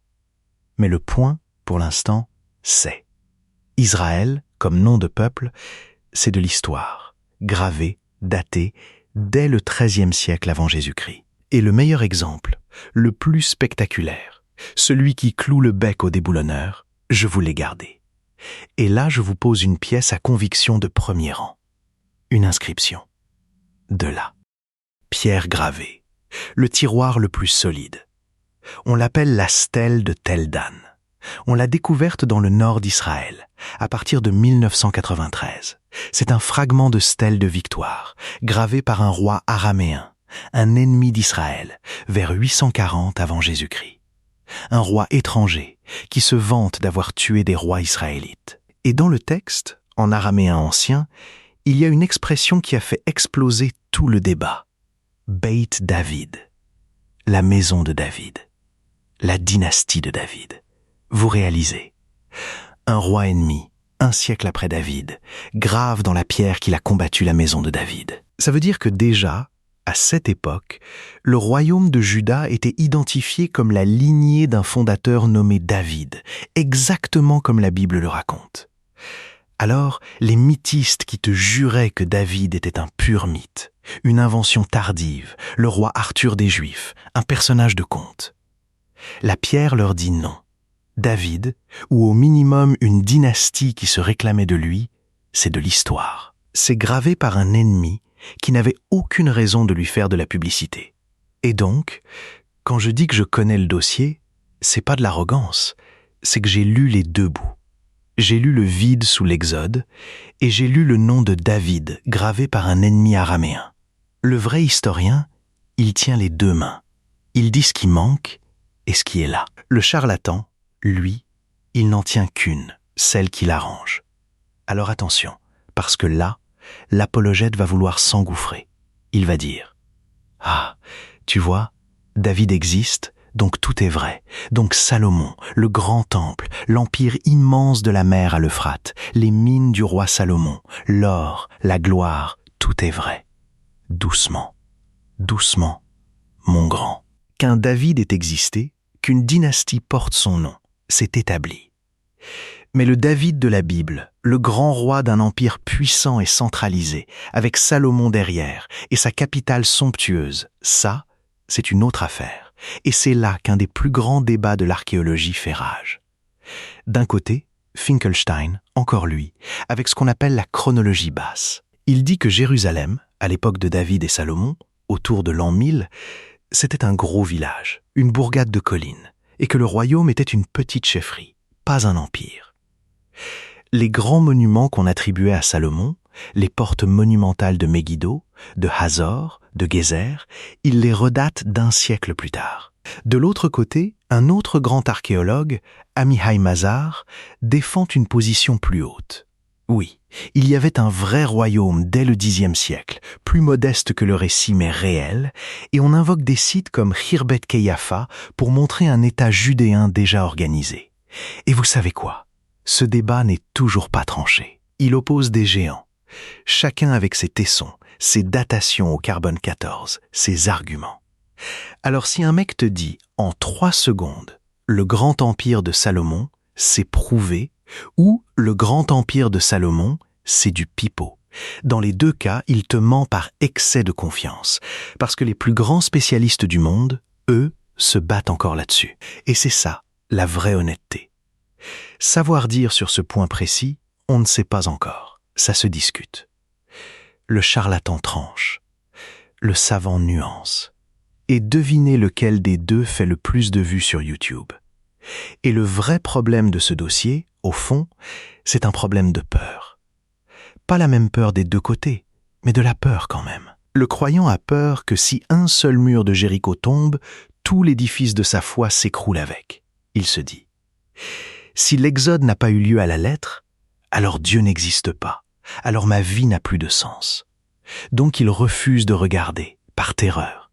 Speaker 1: Mais le point, pour l'instant, c'est Israël, comme nom de peuple, c'est de l'histoire, gravé, daté, dès le XIIIe siècle avant Jésus-Christ. Et le meilleur exemple, le plus spectaculaire, celui qui cloue le bec au déboulonneur, je vous l'ai gardé. Et là, je vous pose une pièce à conviction de premier rang. Une inscription. De là. Pierre gravée. Le tiroir le plus solide. On l'appelle la stèle de Tel Dan. On l'a découverte dans le nord d'Israël, à partir de 1993. C'est un fragment de stèle de victoire, gravé par un roi araméen, un ennemi d'Israël, vers 840 avant Jésus-Christ. Un roi étranger qui se vante d'avoir tué des rois israélites. Et dans le texte, en araméen ancien, il y a une expression qui a fait exploser tout le débat. Beit David, la maison de David, la dynastie de David. Vous réalisez, un roi ennemi, un siècle après David, grave dans la pierre qu'il a combattu la maison de David. Ça veut dire que déjà, à cette époque, le royaume de Juda était identifié comme la lignée d'un fondateur nommé David, exactement comme la Bible le raconte. Alors, les mythistes qui te juraient que David était un pur mythe, une invention tardive, le roi Arthur des Juifs, un personnage de conte. La pierre leur dit non. David, ou au minimum une dynastie qui se réclamait de lui, c'est de l'histoire. C'est gravé par un ennemi qui n'avait aucune raison de lui faire de la publicité. Et donc, quand je dis que je connais le dossier, c'est pas de l'arrogance, c'est que j'ai lu les deux bouts. J'ai lu le vide sous l'Exode, et j'ai lu le nom de David gravé par un ennemi araméen. Le vrai historien, il tient les deux mains. Il dit ce qui manque et ce qui est là. Le charlatan, lui, il n'en tient qu'une, celle qui l'arrange. Alors attention, parce que là, l'apologète va vouloir s'engouffrer. Il va dire « Ah, tu vois, David existe, donc tout est vrai. Donc Salomon, le grand temple, l'empire immense de la mer à l'Euphrate, les mines du roi Salomon, l'or, la gloire, tout est vrai. Doucement, doucement, mon grand. Qu'un David ait existé, qu'une dynastie porte son nom, c'est établi. Mais le David de la Bible, le grand roi d'un empire puissant et centralisé, avec Salomon derrière et sa capitale somptueuse, ça, c'est une autre affaire. Et c'est là qu'un des plus grands débats de l'archéologie fait rage. D'un côté, Finkelstein, encore lui, avec ce qu'on appelle la chronologie basse. Il dit que Jérusalem, à l'époque de David et Salomon, autour de l'an 1000, c'était un gros village, une bourgade de collines, et que le royaume était une petite chefferie, pas un empire. Les grands monuments qu'on attribuait à Salomon, les portes monumentales de Megiddo, de Hazor, de Gézer, il les redate d'un siècle plus tard. De l'autre côté, un autre grand archéologue, Amihai Mazar, défend une position plus haute. Oui, il y avait un vrai royaume dès le Xe siècle, plus modeste que le récit mais réel, et on invoque des sites comme Khirbet Keyafa pour montrer un État judéen déjà organisé. Et vous savez quoi ? Ce débat n'est toujours pas tranché. Il oppose des géants, chacun avec ses tessons, ses datations au carbone 14, ses arguments. Alors si un mec te dit, en 3 secondes, le grand empire de Salomon, c'est prouvé, ou le grand empire de Salomon, c'est du pipeau, Dans les deux cas, il te ment par excès de confiance, parce que les plus grands spécialistes du monde, eux, se battent encore là-dessus. Et c'est ça, la vraie honnêteté. Savoir dire sur ce point précis, on ne sait pas encore, ça se discute. Le charlatan tranche, le savant nuance, et devinez lequel des deux fait le plus de vues sur YouTube. Et le vrai problème de ce dossier, au fond, c'est un problème de peur. Pas la même peur des deux côtés, mais de la peur quand même. Le croyant a peur que si un seul mur de Jéricho tombe, tout l'édifice de sa foi s'écroule avec. Il se dit, si l'Exode n'a pas eu lieu à la lettre, alors Dieu n'existe pas, alors ma vie n'a plus de sens. Donc il refuse de regarder, par terreur.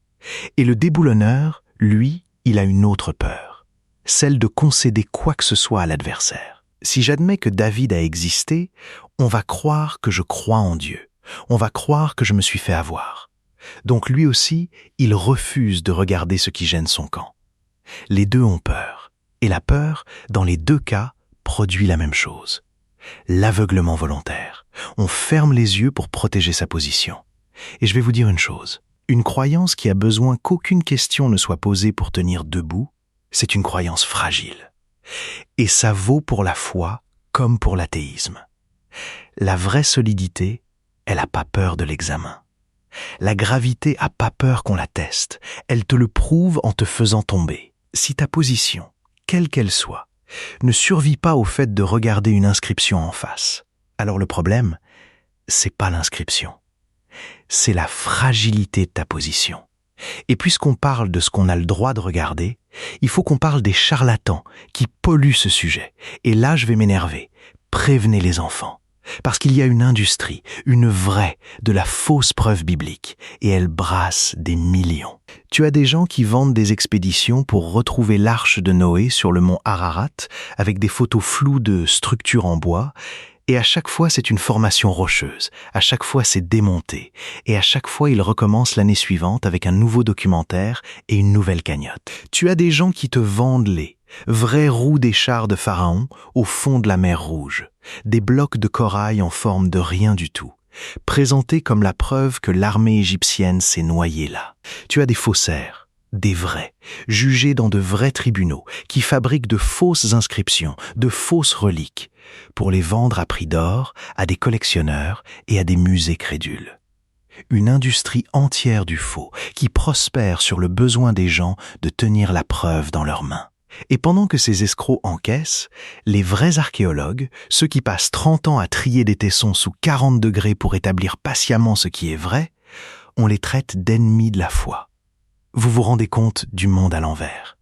Speaker 1: Et le déboulonneur, lui, il a une autre peur, celle de concéder quoi que ce soit à l'adversaire. Si j'admets que David a existé, on va croire que je crois en Dieu. On va croire que je me suis fait avoir. Donc lui aussi, il refuse de regarder ce qui gêne son camp. Les deux ont peur. Et la peur, dans les deux cas, produit la même chose. L'aveuglement volontaire. On ferme les yeux pour protéger sa position. Et je vais vous dire une chose. Une croyance qui a besoin qu'aucune question ne soit posée pour tenir debout, c'est une croyance fragile. Et ça vaut pour la foi comme pour l'athéisme. La vraie solidité, elle n'a pas peur de l'examen. La gravité n'a pas peur qu'on la teste. Elle te le prouve en te faisant tomber. Si ta position, quelle qu'elle soit, ne survit pas au fait de regarder une inscription en face, alors le problème, c'est pas l'inscription. C'est la fragilité de ta position. Et puisqu'on parle de ce qu'on a le droit de regarder, il faut qu'on parle des charlatans qui polluent ce sujet. Et là, je vais m'énerver. Prévenez les enfants. Parce qu'il y a une industrie, une vraie, de la fausse preuve biblique, et elle brasse des millions. Tu as des gens qui vendent des expéditions pour retrouver l'arche de Noé sur le mont Ararat, avec des photos floues de structures en bois, et à chaque fois c'est une formation rocheuse, à chaque fois c'est démonté, et à chaque fois ils recommencent l'année suivante avec un nouveau documentaire et une nouvelle cagnotte. Tu as des gens qui te vendent les vraies roues des chars de Pharaon au fond de la mer Rouge, des blocs de corail en forme de rien du tout, présentés comme la preuve que l'armée égyptienne s'est noyée là. Tu as des faussaires, des vrais, jugés dans de vrais tribunaux, qui fabriquent de fausses inscriptions, de fausses reliques, pour les vendre à prix d'or à des collectionneurs et à des musées crédules. Une industrie entière du faux qui prospère sur le besoin des gens de tenir la preuve dans leurs mains. Et pendant que ces escrocs encaissent, les vrais archéologues, ceux qui passent 30 ans à trier des tessons sous 40 degrés pour établir patiemment ce qui est vrai, on les traite d'ennemis de la foi. Vous vous rendez compte du monde à l'envers.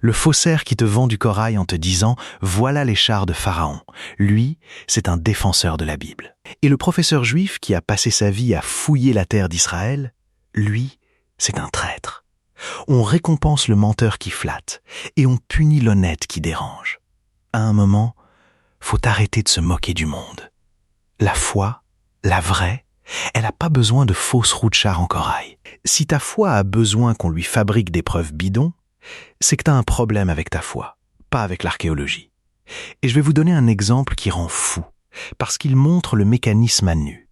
Speaker 1: Le faussaire qui te vend du corail en te disant « Voilà les chars de Pharaon », lui, c'est un défenseur de la Bible. Et le professeur juif qui a passé sa vie à fouiller la terre d'Israël, lui, c'est un traître. On récompense le menteur qui flatte et on punit l'honnête qui dérange. À un moment, faut arrêter de se moquer du monde. La foi, la vraie, elle n'a pas besoin de fausses roues de char en corail. Si ta foi a besoin qu'on lui fabrique des preuves bidons, c'est que tu as un problème avec ta foi, pas avec l'archéologie. Et je vais vous donner un exemple qui rend fou, parce qu'il montre le mécanisme à nu.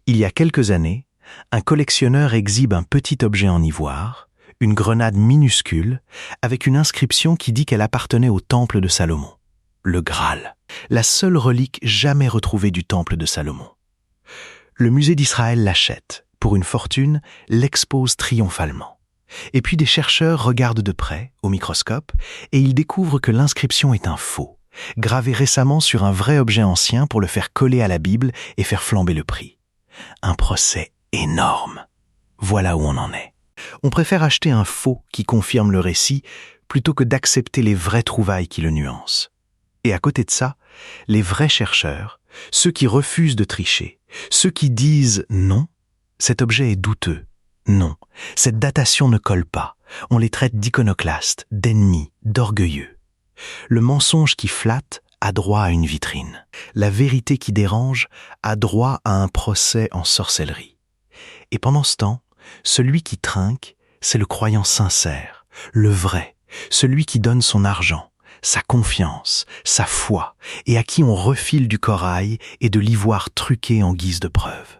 Speaker 1: Il y a quelques années, un collectionneur exhibe un petit objet en ivoire, une grenade minuscule, avec une inscription qui dit qu'elle appartenait au temple de Salomon, le Graal, la seule relique jamais retrouvée du temple de Salomon. Le musée d'Israël l'achète, pour une fortune, l'expose triomphalement. Et puis des chercheurs regardent de près, au microscope, et ils découvrent que l'inscription est un faux, gravé récemment sur un vrai objet ancien pour le faire coller à la Bible et faire flamber le prix. Un procès énorme. Voilà où on en est. On préfère acheter un faux qui confirme le récit plutôt que d'accepter les vraies trouvailles qui le nuancent. Et à côté de ça, les vrais chercheurs, ceux qui refusent de tricher, ceux qui disent non, cet objet est douteux, non, cette datation ne colle pas, on les traite d'iconoclastes, d'ennemis, d'orgueilleux. Le mensonge qui flatte a droit à une vitrine. La vérité qui dérange a droit à un procès en sorcellerie. Et pendant ce temps, celui qui trinque, c'est le croyant sincère, le vrai, celui qui donne son argent, sa confiance, sa foi, et à qui on refile du corail et de l'ivoire truqué en guise de preuve.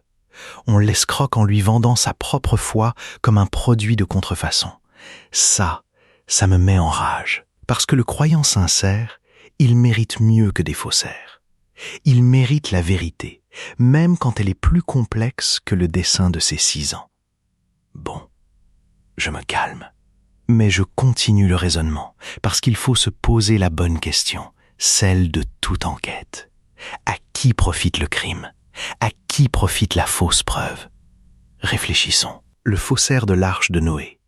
Speaker 1: On l'escroque en lui vendant sa propre foi comme un produit de contrefaçon. Ça me met en rage, parce que le croyant sincère, il mérite mieux que des faussaires. Il mérite la vérité, même quand elle est plus complexe que le dessin de ses 6 ans. Bon, je me calme. Mais je continue le raisonnement, parce qu'il faut se poser la bonne question, celle de toute enquête. À qui profite le crime? À qui profite la fausse preuve? Réfléchissons. Le faussaire de l'arche de Noé,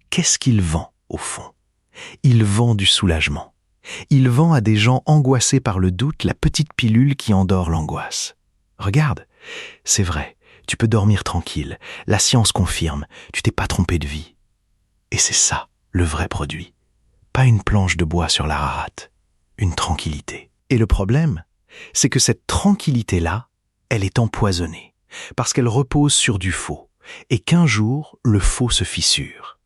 Speaker 1: qu'est-ce qu'il vend au fond? Il vend du soulagement. Il vend à des gens angoissés par le doute la petite pilule qui endort l'angoisse. Regarde, c'est vrai, tu peux dormir tranquille, la science confirme, tu t'es pas trompé de vie. Et c'est ça, le vrai produit. Pas une planche de bois sur l'Ararat, une tranquillité. Et le problème, c'est que cette tranquillité-là, elle est empoisonnée, parce qu'elle repose sur du faux, et qu'un jour, le faux se fissure.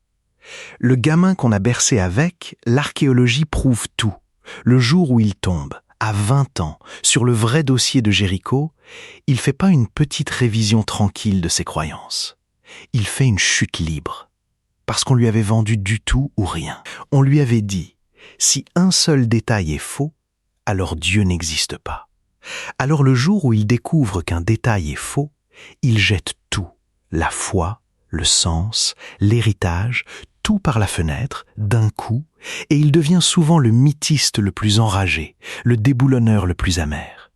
Speaker 1: Le gamin qu'on a bercé avec, l'archéologie prouve tout. Le jour où il tombe, à 20 ans, sur le vrai dossier de Jéricho, il fait pas une petite révision tranquille de ses croyances. Il fait une chute libre. Parce qu'on lui avait vendu du tout ou rien. On lui avait dit, si un seul détail est faux, alors Dieu n'existe pas. Alors le jour où il découvre qu'un détail est faux, il jette tout, la foi, le sens, l'héritage, tout par la fenêtre, d'un coup, et il devient souvent le mythiste le plus enragé, le déboulonneur le plus amer.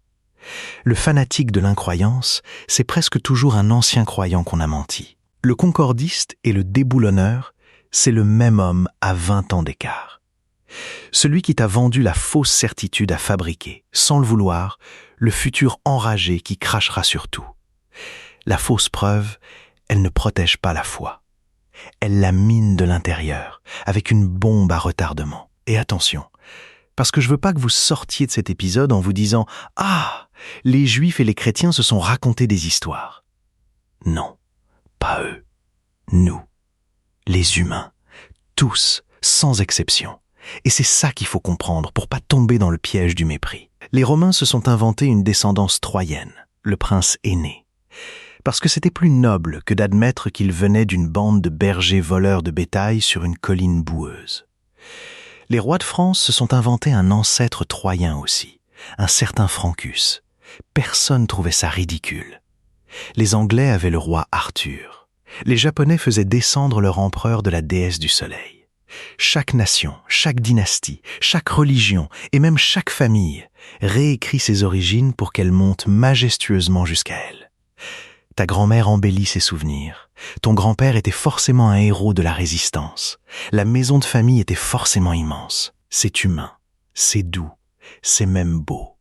Speaker 1: Le fanatique de l'incroyance, c'est presque toujours un ancien croyant qu'on a menti. Le concordiste et le déboulonneur, c'est le même homme à 20 ans d'écart. Celui qui t'a vendu la fausse certitude à fabriquer, sans le vouloir, le futur enragé qui crachera sur tout. La fausse preuve, elle ne protège pas la foi. Elle la mine de l'intérieur, avec une bombe à retardement. Et attention, parce que je veux pas que vous sortiez de cet épisode en vous disant « Ah, les Juifs et les chrétiens se sont racontés des histoires. » Non. Pas eux, nous, les humains, tous, sans exception. Et c'est ça qu'il faut comprendre pour pas tomber dans le piège du mépris. Les Romains se sont inventés une descendance troyenne, le prince aîné, parce que c'était plus noble que d'admettre qu'il venait d'une bande de bergers voleurs de bétail sur une colline boueuse. Les rois de France se sont inventés un ancêtre troyen aussi, un certain Francus. Personne trouvait ça ridicule. Les Anglais avaient le roi Arthur. Les Japonais faisaient descendre leur empereur de la déesse du soleil. Chaque nation, chaque dynastie, chaque religion et même chaque famille réécrit ses origines pour qu'elle monte majestueusement jusqu'à elle. Ta grand-mère embellit ses souvenirs. Ton grand-père était forcément un héros de la résistance. La maison de famille était forcément immense. C'est humain, c'est doux, c'est même beau.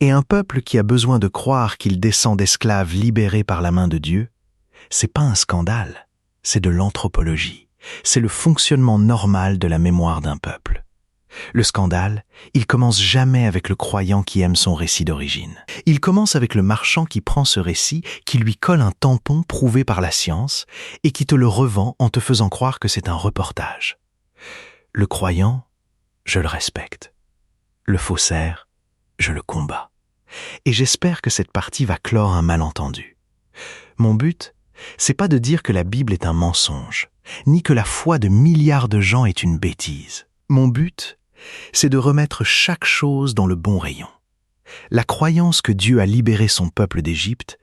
Speaker 1: Et un peuple qui a besoin de croire qu'il descend d'esclaves libérés par la main de Dieu, c'est pas un scandale, c'est de l'anthropologie. C'est le fonctionnement normal de la mémoire d'un peuple. Le scandale, il commence jamais avec le croyant qui aime son récit d'origine. Il commence avec le marchand qui prend ce récit, qui lui colle un tampon prouvé par la science et qui te le revend en te faisant croire que c'est un reportage. Le croyant, je le respecte. Le faussaire, je le combats. Et j'espère que cette partie va clore un malentendu. Mon but, c'est pas de dire que la Bible est un mensonge, ni que la foi de milliards de gens est une bêtise. Mon but, c'est de remettre chaque chose dans le bon rayon. La croyance que Dieu a libéré son peuple d'Égypte,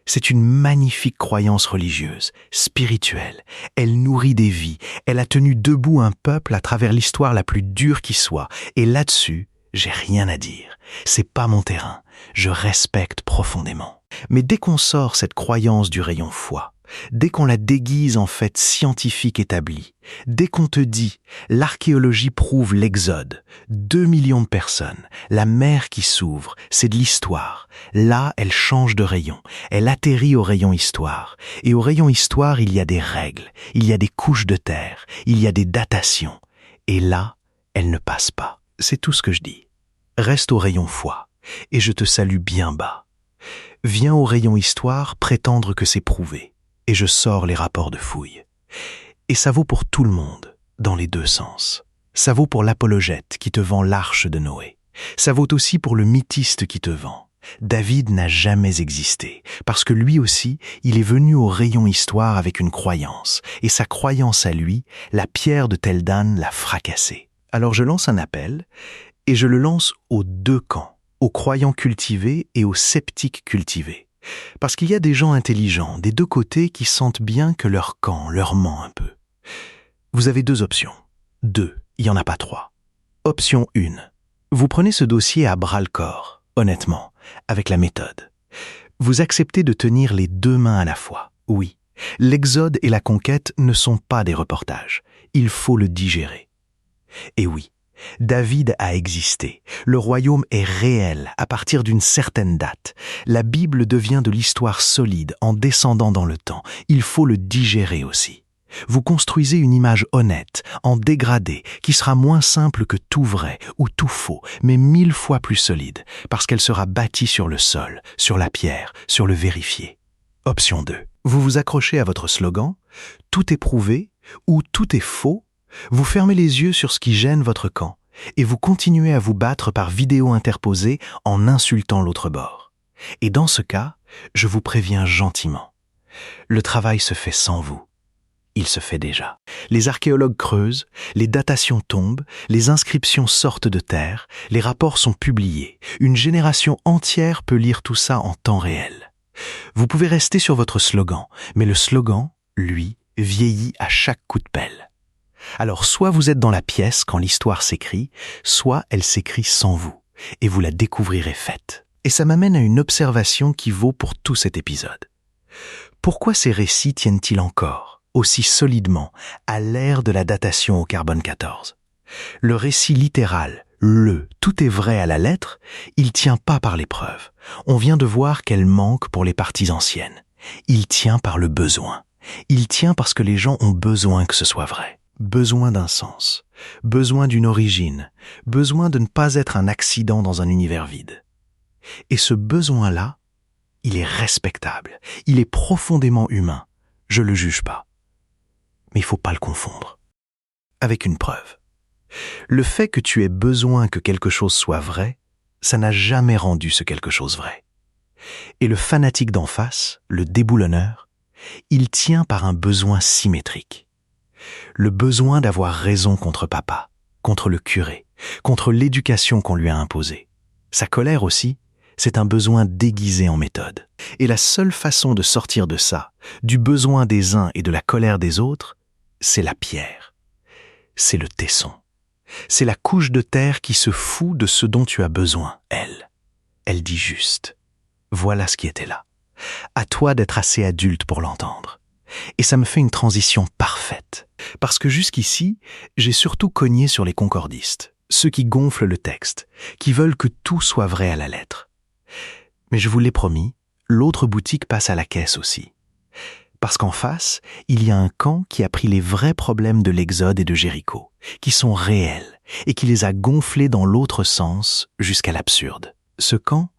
Speaker 1: c'est une magnifique croyance religieuse, spirituelle. Elle nourrit des vies, elle a tenu debout un peuple à travers l'histoire la plus dure qui soit. Et là-dessus, j'ai rien à dire. C'est pas mon terrain. Je respecte profondément. Mais dès qu'on sort cette croyance du rayon foi, dès qu'on la déguise en fait scientifique établie, dès qu'on te dit l'archéologie prouve l'exode, 2 millions de personnes, la mer qui s'ouvre, c'est de l'histoire. Là, elle change de rayon. Elle atterrit au rayon histoire. Et au rayon histoire, il y a des règles, il y a des couches de terre, il y a des datations. Et là, elle ne passe pas. C'est tout ce que je dis. Reste au rayon foi, et je te salue bien bas. Viens au rayon histoire prétendre que c'est prouvé, et je sors les rapports de fouille. Et ça vaut pour tout le monde, dans les deux sens. Ça vaut pour l'apologète qui te vend l'arche de Noé. Ça vaut aussi pour le mythiste qui te vend. David n'a jamais existé, parce que lui aussi, il est venu au rayon histoire avec une croyance, et sa croyance à lui, la pierre de Tel Dan l'a fracassé. Alors je lance un appel, et je le lance aux deux camps, aux croyants cultivés et aux sceptiques cultivés. Parce qu'il y a des gens intelligents des deux côtés qui sentent bien que leur camp leur ment un peu. Vous avez deux options. Deux, il n'y en a pas trois. Option 1. Vous prenez ce dossier à bras-le-corps, honnêtement, avec la méthode. Vous acceptez de tenir les deux mains à la fois. Oui, l'Exode et la conquête ne sont pas des reportages. Il faut le digérer. Et oui, David a existé. Le royaume est réel à partir d'une certaine date. La Bible devient de l'histoire solide en descendant dans le temps. Il faut le digérer aussi. Vous construisez une image honnête, en dégradé, qui sera moins simple que tout vrai ou tout faux, mais 1000 fois plus solide, parce qu'elle sera bâtie sur le sol, sur la pierre, sur le vérifié. Option 2. Vous vous accrochez à votre slogan « Tout est prouvé » ou « Tout est faux ». Vous fermez les yeux sur ce qui gêne votre camp, et vous continuez à vous battre par vidéo interposée en insultant l'autre bord. Et dans ce cas, je vous préviens gentiment. Le travail se fait sans vous. Il se fait déjà. Les archéologues creusent, les datations tombent, les inscriptions sortent de terre, les rapports sont publiés. Une génération entière peut lire tout ça en temps réel. Vous pouvez rester sur votre slogan, mais le slogan, lui, vieillit à chaque coup de pelle. Alors soit vous êtes dans la pièce quand l'histoire s'écrit, soit elle s'écrit sans vous, et vous la découvrirez faite. Et ça m'amène à une observation qui vaut pour tout cet épisode. Pourquoi ces récits tiennent-ils encore aussi solidement à l'ère de la datation au carbone 14. Le récit littéral, tout est vrai à la lettre, il tient pas par les preuves. On vient de voir qu'elle manque pour les parties anciennes. Il tient par le besoin. Il tient parce que les gens ont besoin que ce soit vrai. Besoin d'un sens, besoin d'une origine, besoin de ne pas être un accident dans un univers vide. Et ce besoin-là, il est respectable, il est profondément humain. Je le juge pas. Mais il ne faut pas le confondre avec une preuve. Le fait que tu aies besoin que quelque chose soit vrai, ça n'a jamais rendu ce quelque chose vrai. Et le fanatique d'en face, le déboulonneur, il tient par un besoin symétrique. Le besoin d'avoir raison contre papa, contre le curé, contre l'éducation qu'on lui a imposée. Sa colère aussi, c'est un besoin déguisé en méthode. Et la seule façon de sortir de ça, du besoin des uns et de la colère des autres, c'est la pierre. C'est le tesson. C'est la couche de terre qui se fout de ce dont tu as besoin, elle. Elle dit juste. Voilà ce qui était là. À toi d'être assez adulte pour l'entendre. Et ça me fait une transition parfaite. Parce que jusqu'ici, j'ai surtout cogné sur les concordistes, ceux qui gonflent le texte, qui veulent que tout soit vrai à la lettre. Mais je vous l'ai promis, l'autre boutique passe à la caisse aussi. Parce qu'en face, il y a un camp qui a pris les vrais problèmes de l'Exode et de Jéricho, qui sont réels, et qui les a gonflés dans l'autre sens jusqu'à l'absurde. Ce camp,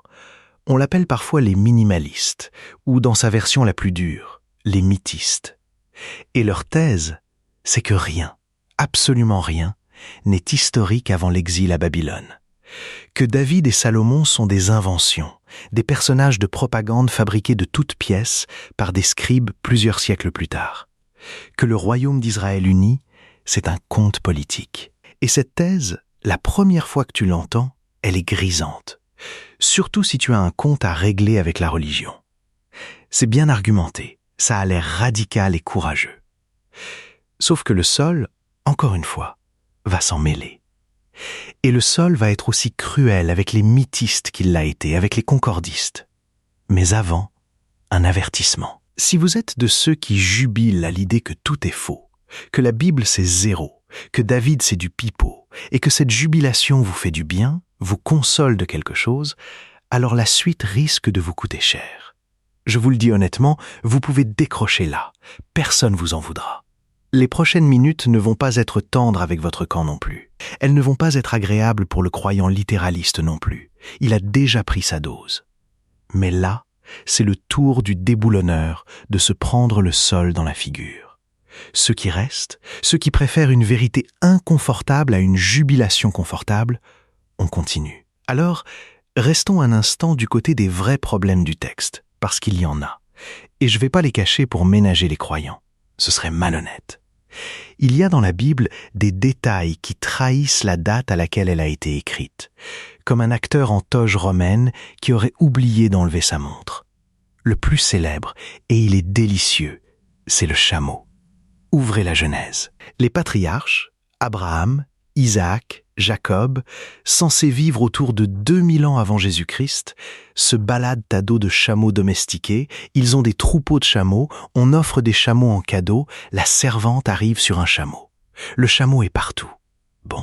Speaker 1: on l'appelle parfois les minimalistes, ou dans sa version la plus dure, les mythistes. Et leur thèse, c'est que rien, absolument rien, n'est historique avant l'exil à Babylone. Que David et Salomon sont des inventions, des personnages de propagande fabriqués de toutes pièces par des scribes plusieurs siècles plus tard. Que le royaume d'Israël uni, c'est un conte politique. Et cette thèse, la première fois que tu l'entends, elle est grisante. Surtout si tu as un compte à régler avec la religion. C'est bien argumenté, ça a l'air radical et courageux. Sauf que le sol, encore une fois, va s'en mêler. Et le sol va être aussi cruel avec les mythistes qu'il l'a été, avec les concordistes. Mais avant, un avertissement. Si vous êtes de ceux qui jubilent à l'idée que tout est faux, que la Bible c'est zéro, que David c'est du pipeau, et que cette jubilation vous fait du bien, vous console de quelque chose, alors la suite risque de vous coûter cher. Je vous le dis honnêtement, vous pouvez décrocher là. Personne vous en voudra. Les prochaines minutes ne vont pas être tendres avec votre camp non plus. Elles ne vont pas être agréables pour le croyant littéraliste non plus. Il a déjà pris sa dose. Mais là, c'est le tour du déboulonneur de se prendre le sol dans la figure. Ceux qui restent, ceux qui préfèrent une vérité inconfortable à une jubilation confortable, on continue. Alors, restons un instant du côté des vrais problèmes du texte, parce qu'il y en a. Et je ne vais pas les cacher pour ménager les croyants. Ce serait malhonnête. Il y a dans la Bible des détails qui trahissent la date à laquelle elle a été écrite, comme un acteur en toge romaine qui aurait oublié d'enlever sa montre. Le plus célèbre, et il est délicieux, c'est le chameau. Ouvrez la Genèse. Les patriarches, Abraham, Isaac, Jacob, censés vivre autour de 2000 ans avant Jésus-Christ, se baladent à dos de chameaux domestiqués, ils ont des troupeaux de chameaux, on offre des chameaux en cadeau, la servante arrive sur un chameau. Le chameau est partout. Bon.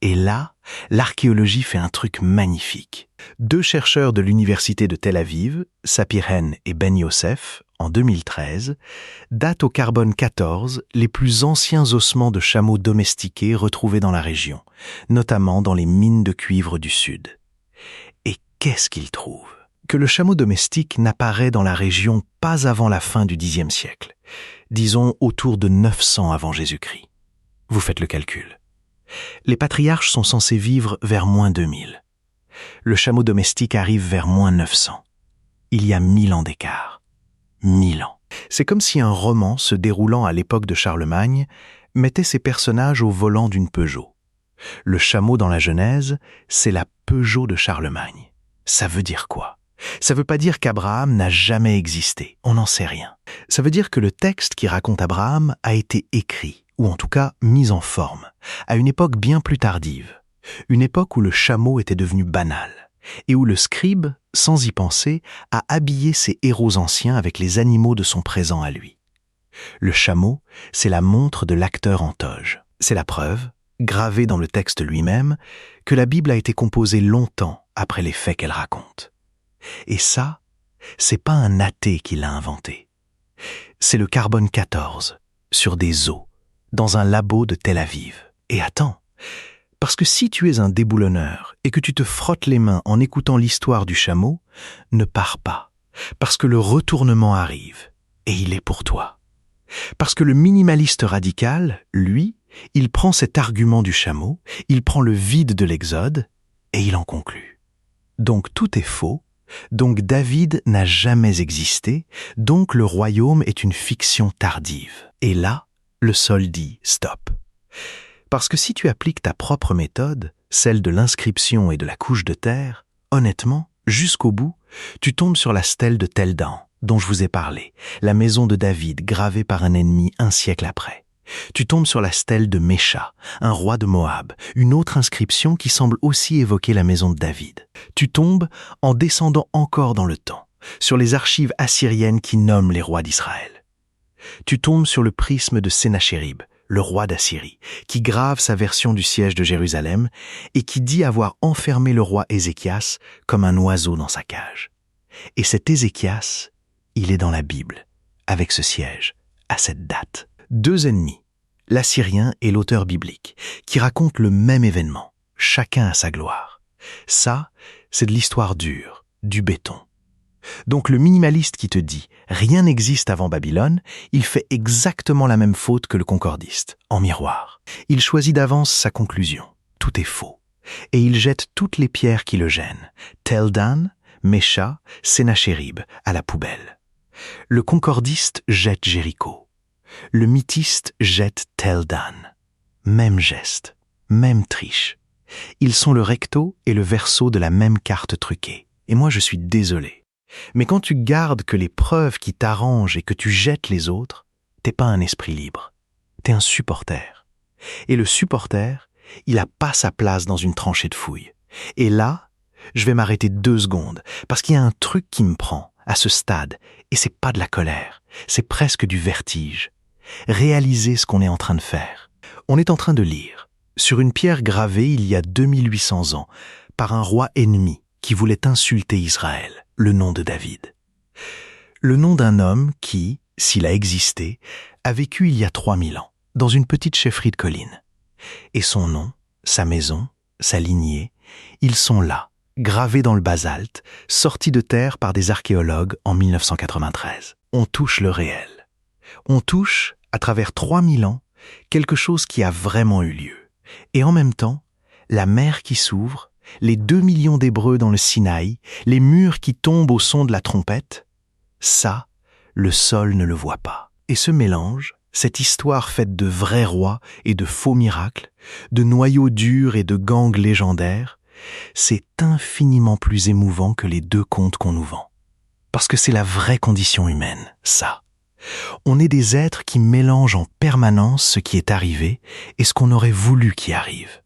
Speaker 1: Et là, l'archéologie fait un truc magnifique. 2 chercheurs de l'université de Tel Aviv, Sapir-Hen et Ben Yosef, en 2013, datent au carbone 14 les plus anciens ossements de chameaux domestiqués retrouvés dans la région, notamment dans les mines de cuivre du Sud. Et qu'est-ce qu'ils trouvent? Que le chameau domestique n'apparaît dans la région pas avant la fin du Xe siècle, disons autour de 900 avant Jésus-Christ. Vous faites le calcul. Les patriarches sont censés vivre vers moins 2000. Le chameau domestique arrive vers moins 900. Il y a 1000 ans d'écart. 1000 ans. C'est comme si un roman se déroulant à l'époque de Charlemagne mettait ses personnages au volant d'une Peugeot. Le chameau dans la Genèse, c'est la Peugeot de Charlemagne. Ça veut dire quoi? Ça veut pas dire qu'Abraham n'a jamais existé, on n'en sait rien. Ça veut dire que le texte qui raconte Abraham a été écrit, ou en tout cas mis en forme, à une époque bien plus tardive, une époque où le chameau était devenu banal, et où le scribe, sans y penser, a habillé ses héros anciens avec les animaux de son présent à lui. Le chameau, c'est la montre de l'acteur en toge. C'est la preuve, gravée dans le texte lui-même, que la Bible a été composée longtemps après les faits qu'elle raconte. Et ça, c'est pas un athée qui l'a inventé. C'est le carbone 14, sur des os, dans un labo de Tel Aviv. Et attends, parce que si tu es un déboulonneur et que tu te frottes les mains en écoutant l'histoire du chameau, ne pars pas, parce que le retournement arrive, et il est pour toi. Parce que le minimaliste radical, lui, il prend cet argument du chameau, il prend le vide de l'Exode, et il en conclut. Donc tout est faux, donc David n'a jamais existé, donc le royaume est une fiction tardive. Et là, le sol dit « stop ». Parce que si tu appliques ta propre méthode, celle de l'inscription et de la couche de terre, honnêtement, jusqu'au bout, tu tombes sur la stèle de Tel Dan, dont je vous ai parlé, la maison de David gravée par un ennemi un siècle après. Tu tombes sur la stèle de Mécha, un roi de Moab, une autre inscription qui semble aussi évoquer la maison de David. Tu tombes, en descendant encore dans le temps, sur les archives assyriennes qui nomment les rois d'Israël. Tu tombes sur le prisme de Sénachérib, le roi d'Assyrie, qui grave sa version du siège de Jérusalem et qui dit avoir enfermé le roi Ézéchias comme un oiseau dans sa cage. Et cet Ézéchias, il est dans la Bible, avec ce siège, à cette date. 2 ennemis, l'Assyrien et l'auteur biblique, qui racontent le même événement, chacun à sa gloire. Ça, c'est de l'histoire dure, du béton. Donc le minimaliste qui te dit « rien n'existe avant Babylone », il fait exactement la même faute que le concordiste, en miroir. Il choisit d'avance sa conclusion. Tout est faux. Et il jette toutes les pierres qui le gênent. Tel Dan, Mécha, Sénachérib, à la poubelle. Le concordiste jette Jéricho. Le mythiste jette Tel Dan. Même geste, même triche. Ils sont le recto et le verso de la même carte truquée. Et moi je suis désolé. Mais quand tu gardes que les preuves qui t'arrangent et que tu jettes les autres, t'es pas un esprit libre. T'es un supporter. Et le supporter, il a pas sa place dans une tranchée de fouilles. Et là, je vais m'arrêter 2 secondes, parce qu'il y a un truc qui me prend, à ce stade, et c'est pas de la colère, c'est presque du vertige. Réaliser ce qu'on est en train de faire. On est en train de lire, sur une pierre gravée il y a 2800 ans, par un roi ennemi qui voulait insulter Israël, le nom de David. Le nom d'un homme qui, s'il a existé, a vécu il y a 3000 ans, dans une petite chefferie de collines. Et son nom, sa maison, sa lignée, ils sont là, gravés dans le basalte, sortis de terre par des archéologues en 1993. On touche le réel. On touche À travers 3000 ans, quelque chose qui a vraiment eu lieu. Et en même temps, la mer qui s'ouvre, les 2 millions d'Hébreux dans le Sinaï, les murs qui tombent au son de la trompette, ça, le sol ne le voit pas. Et ce mélange, cette histoire faite de vrais rois et de faux miracles, de noyaux durs et de gangs légendaires, c'est infiniment plus émouvant que les 2 contes qu'on nous vend. Parce que c'est la vraie condition humaine, ça. On est des êtres qui mélangent en permanence ce qui est arrivé et ce qu'on aurait voulu qui arrive.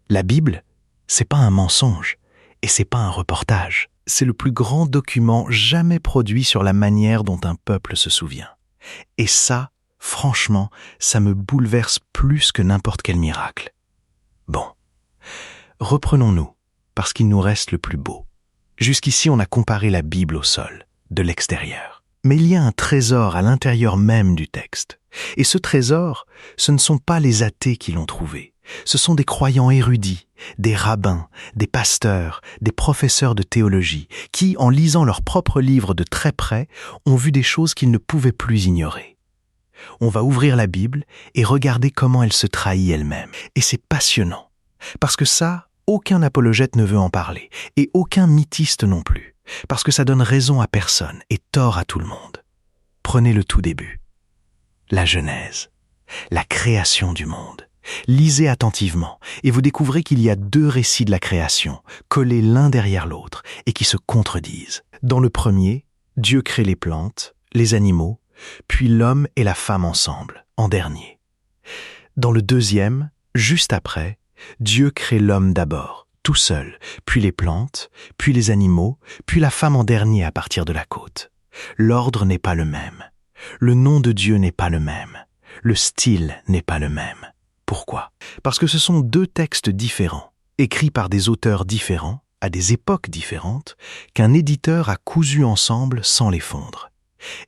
Speaker 1: La Bible, c'est pas un mensonge et c'est pas un reportage. C'est le plus grand document jamais produit sur la manière dont un peuple se souvient. Et ça, franchement, ça me bouleverse plus que n'importe quel miracle. Bon, reprenons-nous, parce qu'il nous reste le plus beau. Jusqu'ici, on a comparé la Bible au sol, de l'extérieur. Mais il y a un trésor à l'intérieur même du texte. Et ce trésor, ce ne sont pas les athées qui l'ont trouvé. Ce sont des croyants érudits, des rabbins, des pasteurs, des professeurs de théologie, qui, en lisant leurs propres livres de très près, ont vu des choses qu'ils ne pouvaient plus ignorer. On va ouvrir la Bible et regarder comment elle se trahit elle-même. Et c'est passionnant, parce que ça, aucun apologète ne veut en parler, et aucun mythiste non plus, parce que ça donne raison à personne et tort à tout le monde. Prenez le tout début. La Genèse, la création du monde. Lisez attentivement et vous découvrez qu'il y a 2 récits de la création, collés l'un derrière l'autre et qui se contredisent. Dans le premier, Dieu crée les plantes, les animaux, puis l'homme et la femme ensemble, en dernier. Dans le deuxième, juste après, Dieu crée l'homme d'abord, tout seul, puis les plantes, puis les animaux, puis la femme en dernier à partir de la côte. L'ordre n'est pas le même. Le nom de Dieu n'est pas le même. Le style n'est pas le même. Pourquoi ? Parce que ce sont 2 textes différents, écrits par des auteurs différents, à des époques différentes, qu'un éditeur a cousus ensemble sans les fondre.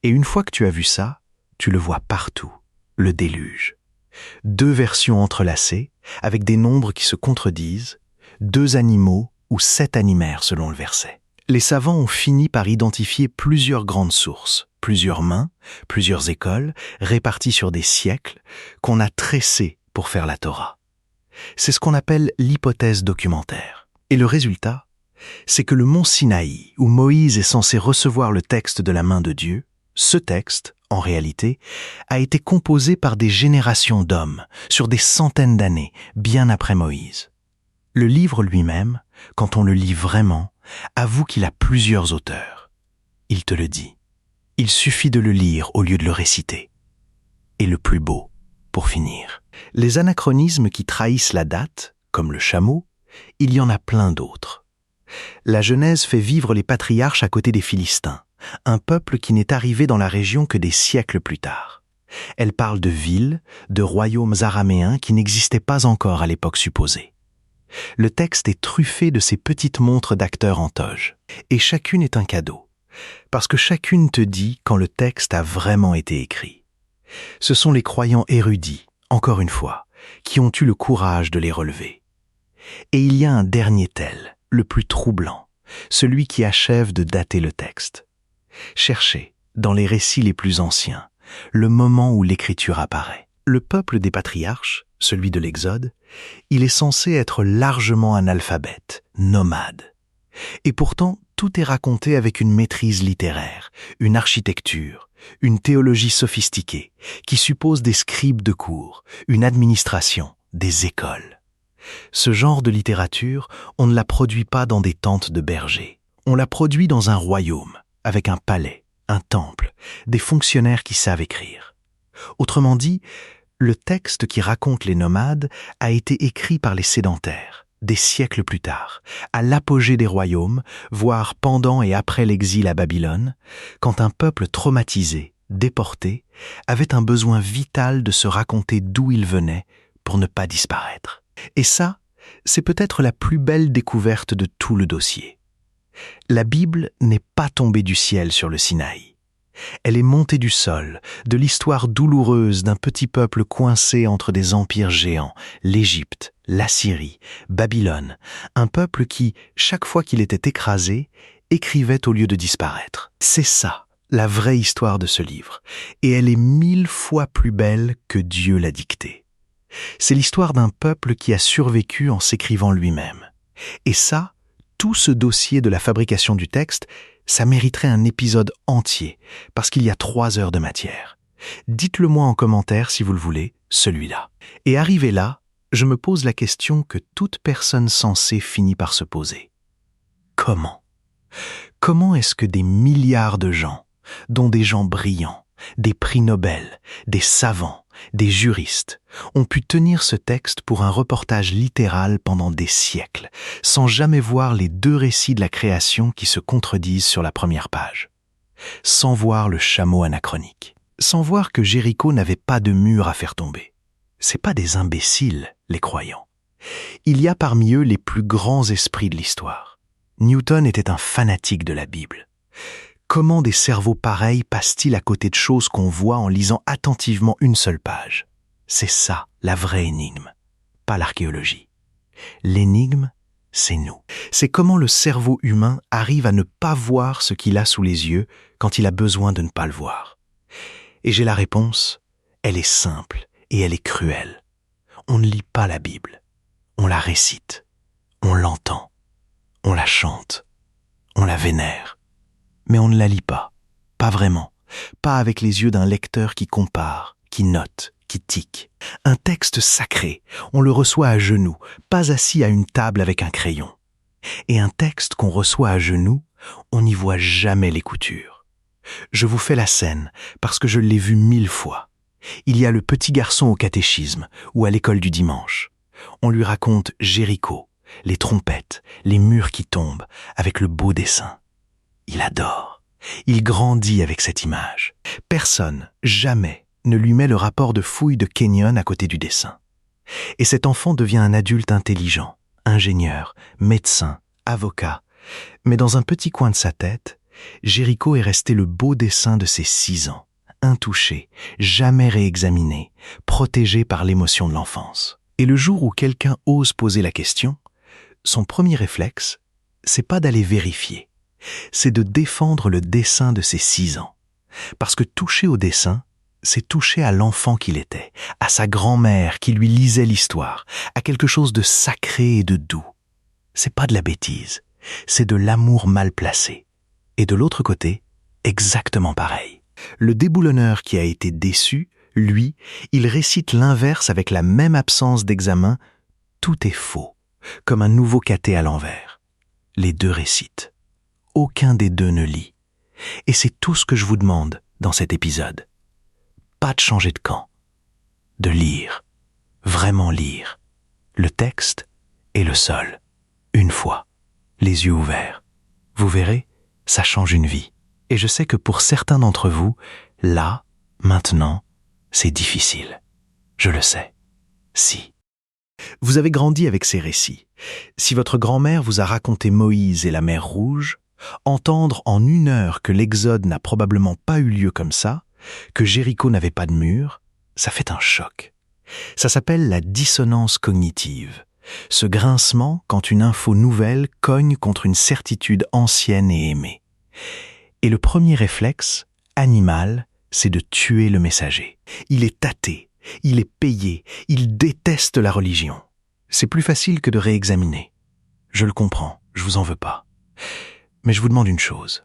Speaker 1: Et une fois que tu as vu ça, tu le vois partout, le déluge. 2 versions entrelacées, avec des nombres qui se contredisent, 2 animaux ou 7 animaires selon le verset. Les savants ont fini par identifier plusieurs grandes sources, plusieurs mains, plusieurs écoles, réparties sur des siècles, qu'on a tressées pour faire la Torah. C'est ce qu'on appelle l'hypothèse documentaire. Et le résultat, c'est que le mont Sinaï, où Moïse est censé recevoir le texte de la main de Dieu, ce texte, en réalité, a été composé par des générations d'hommes, sur des centaines d'années, bien après Moïse. Le livre lui-même, quand on le lit vraiment, avoue qu'il a plusieurs auteurs. Il te le dit. Il suffit de le lire au lieu de le réciter. Et le plus beau, pour finir. Les anachronismes qui trahissent la date, comme le chameau, il y en a plein d'autres. La Genèse fait vivre les patriarches à côté des Philistins, un peuple qui n'est arrivé dans la région que des siècles plus tard. Elle parle de villes, de royaumes araméens qui n'existaient pas encore à l'époque supposée. Le texte est truffé de ces petites montres d'acteurs en toge, et chacune est un cadeau, parce que chacune te dit quand le texte a vraiment été écrit. Ce sont les croyants érudits, encore une fois, qui ont eu le courage de les relever. Et il y a un dernier tel, le plus troublant, celui qui achève de dater le texte. Cherchez, dans les récits les plus anciens, le moment où l'écriture apparaît. Le peuple des patriarches, celui de l'Exode, il est censé être largement analphabète, nomade. Et pourtant, tout est raconté avec une maîtrise littéraire, une architecture, une théologie sophistiquée, qui suppose des scribes de cour, une administration, des écoles. Ce genre de littérature, on ne la produit pas dans des tentes de bergers. On la produit dans un royaume, avec un palais, un temple, des fonctionnaires qui savent écrire. Autrement dit, le texte qui raconte les nomades a été écrit par les sédentaires, des siècles plus tard, à l'apogée des royaumes, voire pendant et après l'exil à Babylone, quand un peuple traumatisé, déporté, avait un besoin vital de se raconter d'où il venait pour ne pas disparaître. Et ça, c'est peut-être la plus belle découverte de tout le dossier. La Bible n'est pas tombée du ciel sur le Sinaï. Elle est montée du sol, de l'histoire douloureuse d'un petit peuple coincé entre des empires géants, l'Égypte, l'Assyrie, Babylone, un peuple qui, chaque fois qu'il était écrasé, écrivait au lieu de disparaître. C'est ça, la vraie histoire de ce livre, et elle est 1000 fois plus belle que Dieu l'a dictée. C'est l'histoire d'un peuple qui a survécu en s'écrivant lui-même. Et ça, tout ce dossier de la fabrication du texte, ça mériterait un épisode entier, parce qu'il y a 3 heures de matière. Dites-le moi en commentaire si vous le voulez, celui-là. Et arrivé là, je me pose la question que toute personne sensée finit par se poser. Comment ? Comment est-ce que des milliards de gens, dont des gens brillants, des prix Nobel, des savants, des juristes, ont pu tenir ce texte pour un reportage littéral pendant des siècles, sans jamais voir les 2 récits de la création qui se contredisent sur la première page, sans voir le chameau anachronique, sans voir que Jéricho n'avait pas de mur à faire tomber. C'est pas des imbéciles, les croyants. Il y a parmi eux les plus grands esprits de l'histoire. Newton était un fanatique de la Bible. Comment des cerveaux pareils passent-ils à côté de choses qu'on voit en lisant attentivement une seule page ? C'est ça, la vraie énigme, pas l'archéologie. L'énigme, c'est nous. C'est comment le cerveau humain arrive à ne pas voir ce qu'il a sous les yeux quand il a besoin de ne pas le voir. Et j'ai la réponse, elle est simple et elle est cruelle. On ne lit pas la Bible, on la récite, on l'entend, on la chante, on la vénère. Mais on ne la lit pas vraiment, pas avec les yeux d'un lecteur qui compare, qui note, qui tique. Un texte sacré, on le reçoit à genoux, pas assis à une table avec un crayon. Et un texte qu'on reçoit à genoux, on n'y voit jamais les coutures. Je vous fais la scène parce que je l'ai vu 1000 fois. Il y a le petit garçon au catéchisme ou à l'école du dimanche. On lui raconte Jéricho, les trompettes, les murs qui tombent, avec le beau dessin. Il adore. Il grandit avec cette image. Personne, jamais, ne lui met le rapport de fouille de Kenyon à côté du dessin. Et cet enfant devient un adulte intelligent, ingénieur, médecin, avocat. Mais dans un petit coin de sa tête, Jéricho est resté le beau dessin de ses 6 ans, intouché, jamais réexaminé, protégé par l'émotion de l'enfance. Et le jour où quelqu'un ose poser la question, son premier réflexe, c'est pas d'aller vérifier. C'est de défendre le dessin de ses 6 ans. Parce que toucher au dessin, c'est toucher à l'enfant qu'il était, à sa grand-mère qui lui lisait l'histoire, à quelque chose de sacré et de doux. C'est pas de la bêtise, c'est de l'amour mal placé. Et de l'autre côté, exactement pareil. Le déboulonneur qui a été déçu, lui, il récite l'inverse avec la même absence d'examen. Tout est faux, comme un nouveau caté à l'envers. Les 2 récitent. Aucun des 2 ne lit. Et c'est tout ce que je vous demande dans cet épisode. Pas de changer de camp. De lire. Vraiment lire. Le texte et le sol. Une fois. Les yeux ouverts. Vous verrez, ça change une vie. Et je sais que pour certains d'entre vous, là, maintenant, c'est difficile. Je le sais. Si. Vous avez grandi avec ces récits. Si votre grand-mère vous a raconté Moïse et la mer Rouge, entendre en 1 heure que l'Exode n'a probablement pas eu lieu comme ça, que Jéricho n'avait pas de mur, ça fait un choc. Ça s'appelle la dissonance cognitive. Ce grincement quand une info nouvelle cogne contre une certitude ancienne et aimée. Et le premier réflexe, animal, c'est de tuer le messager. Il est tâté, il est payé, il déteste la religion. C'est plus facile que de réexaminer. Je le comprends, je vous en veux pas. Mais je vous demande une chose.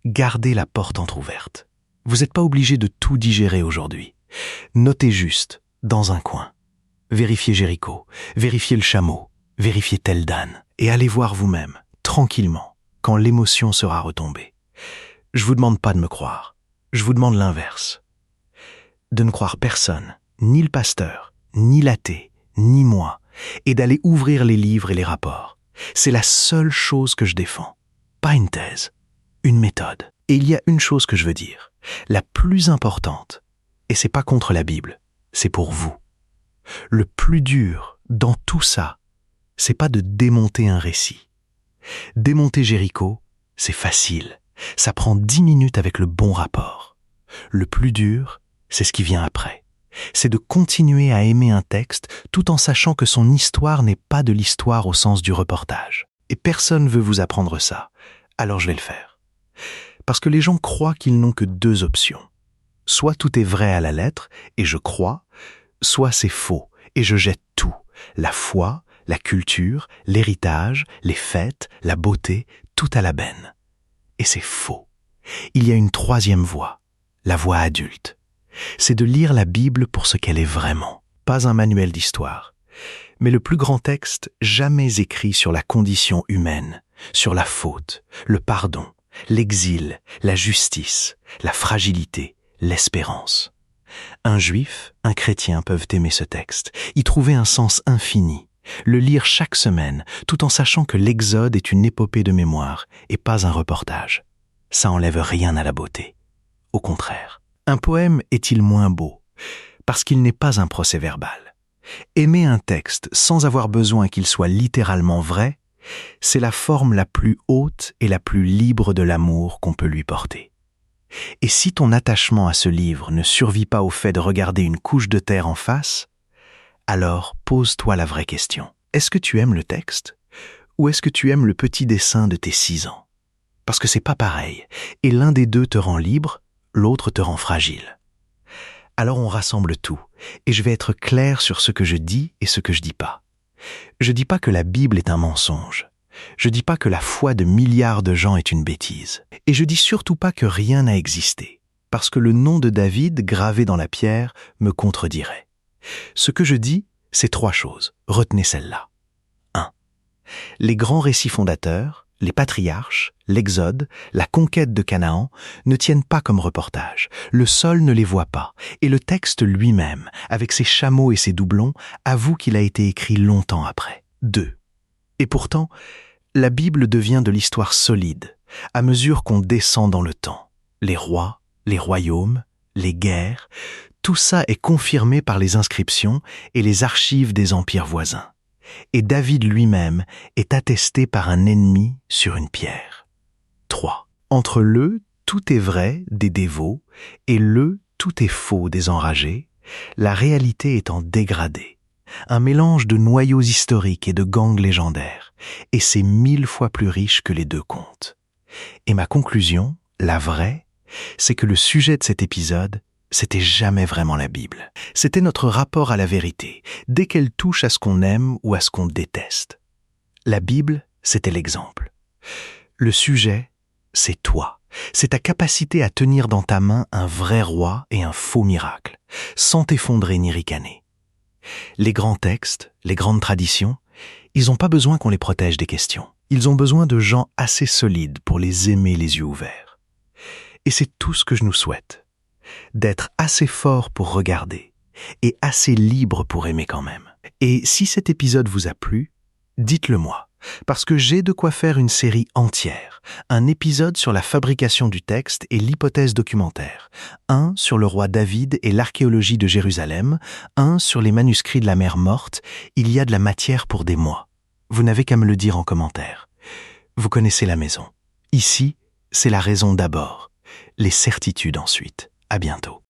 Speaker 1: Gardez la porte entrouverte. Vous n'êtes pas obligé de tout digérer aujourd'hui. Notez juste, dans un coin. Vérifiez Jéricho, vérifiez le chameau, vérifiez tel Dan, et allez voir vous-même, tranquillement, quand l'émotion sera retombée. Je vous demande pas de me croire. Je vous demande l'inverse. De ne croire personne, ni le pasteur, ni l'athée, ni moi, et d'aller ouvrir les livres et les rapports. C'est la seule chose que je défends. Pas une thèse, une méthode. Et il y a une chose que je veux dire, la plus importante, et c'est pas contre la Bible, c'est pour vous. Le plus dur dans tout ça, c'est pas de démonter un récit. Démonter Jéricho, c'est facile. Ça prend 10 minutes avec le bon rapport. Le plus dur, c'est ce qui vient après. C'est de continuer à aimer un texte tout en sachant que son histoire n'est pas de l'histoire au sens du reportage. Et personne ne veut vous apprendre ça, alors je vais le faire. Parce que les gens croient qu'ils n'ont que deux options. Soit tout est vrai à la lettre, et je crois, soit c'est faux, et je jette tout. La foi, la culture, l'héritage, les fêtes, la beauté, tout à la benne. Et c'est faux. Il y a une troisième voie, la voie adulte. C'est de lire la Bible pour ce qu'elle est vraiment, pas un manuel d'histoire, mais le plus grand texte jamais écrit sur la condition humaine, sur la faute, le pardon, l'exil, la justice, la fragilité, l'espérance. Un juif, un chrétien peuvent aimer ce texte, y trouver un sens infini, le lire chaque semaine, tout en sachant que l'Exode est une épopée de mémoire et pas un reportage. Ça enlève rien à la beauté. Au contraire, un poème est-il moins beau parce qu'il n'est pas un procès-verbal. Aimer un texte sans avoir besoin qu'il soit littéralement vrai, c'est la forme la plus haute et la plus libre de l'amour qu'on peut lui porter. Et si ton attachement à ce livre ne survit pas au fait de regarder une couche de terre en face, alors pose-toi la vraie question. Est-ce que tu aimes le texte ou est-ce que tu aimes le petit dessin de tes 6 ans? Parce que c'est pas pareil, et l'un des deux te rend libre, l'autre te rend fragile. Alors on rassemble tout, et je vais être clair sur ce que je dis et ce que je dis pas. Je dis pas que la Bible est un mensonge. Je dis pas que la foi de milliards de gens est une bêtise. Et je dis surtout pas que rien n'a existé, parce que le nom de David gravé dans la pierre me contredirait. Ce que je dis, c'est 3 choses. Retenez celle-là. 1. Les grands récits fondateurs, les patriarches, l'Exode, la conquête de Canaan ne tiennent pas comme reportage. Le sol ne les voit pas, et le texte lui-même, avec ses chameaux et ses doublons, avoue qu'il a été écrit longtemps après. 2. Et pourtant, la Bible devient de l'histoire solide, à mesure qu'on descend dans le temps. Les rois, les royaumes, les guerres, tout ça est confirmé par les inscriptions et les archives des empires voisins. Et David lui-même est attesté par un ennemi sur une pierre. 3. Entre le « tout est vrai » des dévots et le « tout est faux » des enragés, la réalité est en dégradé. Un mélange de noyaux historiques et de gangs légendaires, et c'est 1000 fois plus riche que les deux contes. Et ma conclusion, la vraie, c'est que le sujet de cet épisode, c'était jamais vraiment la Bible. C'était notre rapport à la vérité, dès qu'elle touche à ce qu'on aime ou à ce qu'on déteste. La Bible, c'était l'exemple. Le sujet, c'est toi. C'est ta capacité à tenir dans ta main un vrai roi et un faux miracle, sans t'effondrer ni ricaner. Les grands textes, les grandes traditions, ils n'ont pas besoin qu'on les protège des questions. Ils ont besoin de gens assez solides pour les aimer les yeux ouverts. Et c'est tout ce que je nous souhaite. D'être assez fort pour regarder et assez libre pour aimer quand même. Et si cet épisode vous a plu, dites-le moi, parce que j'ai de quoi faire une série entière, un épisode sur la fabrication du texte et l'hypothèse documentaire, un sur le roi David et l'archéologie de Jérusalem, un sur les manuscrits de la mer Morte. Il y a de la matière pour des mois. Vous n'avez qu'à me le dire en commentaire. Vous connaissez la maison. Ici, c'est la raison d'abord, les certitudes ensuite. À bientôt.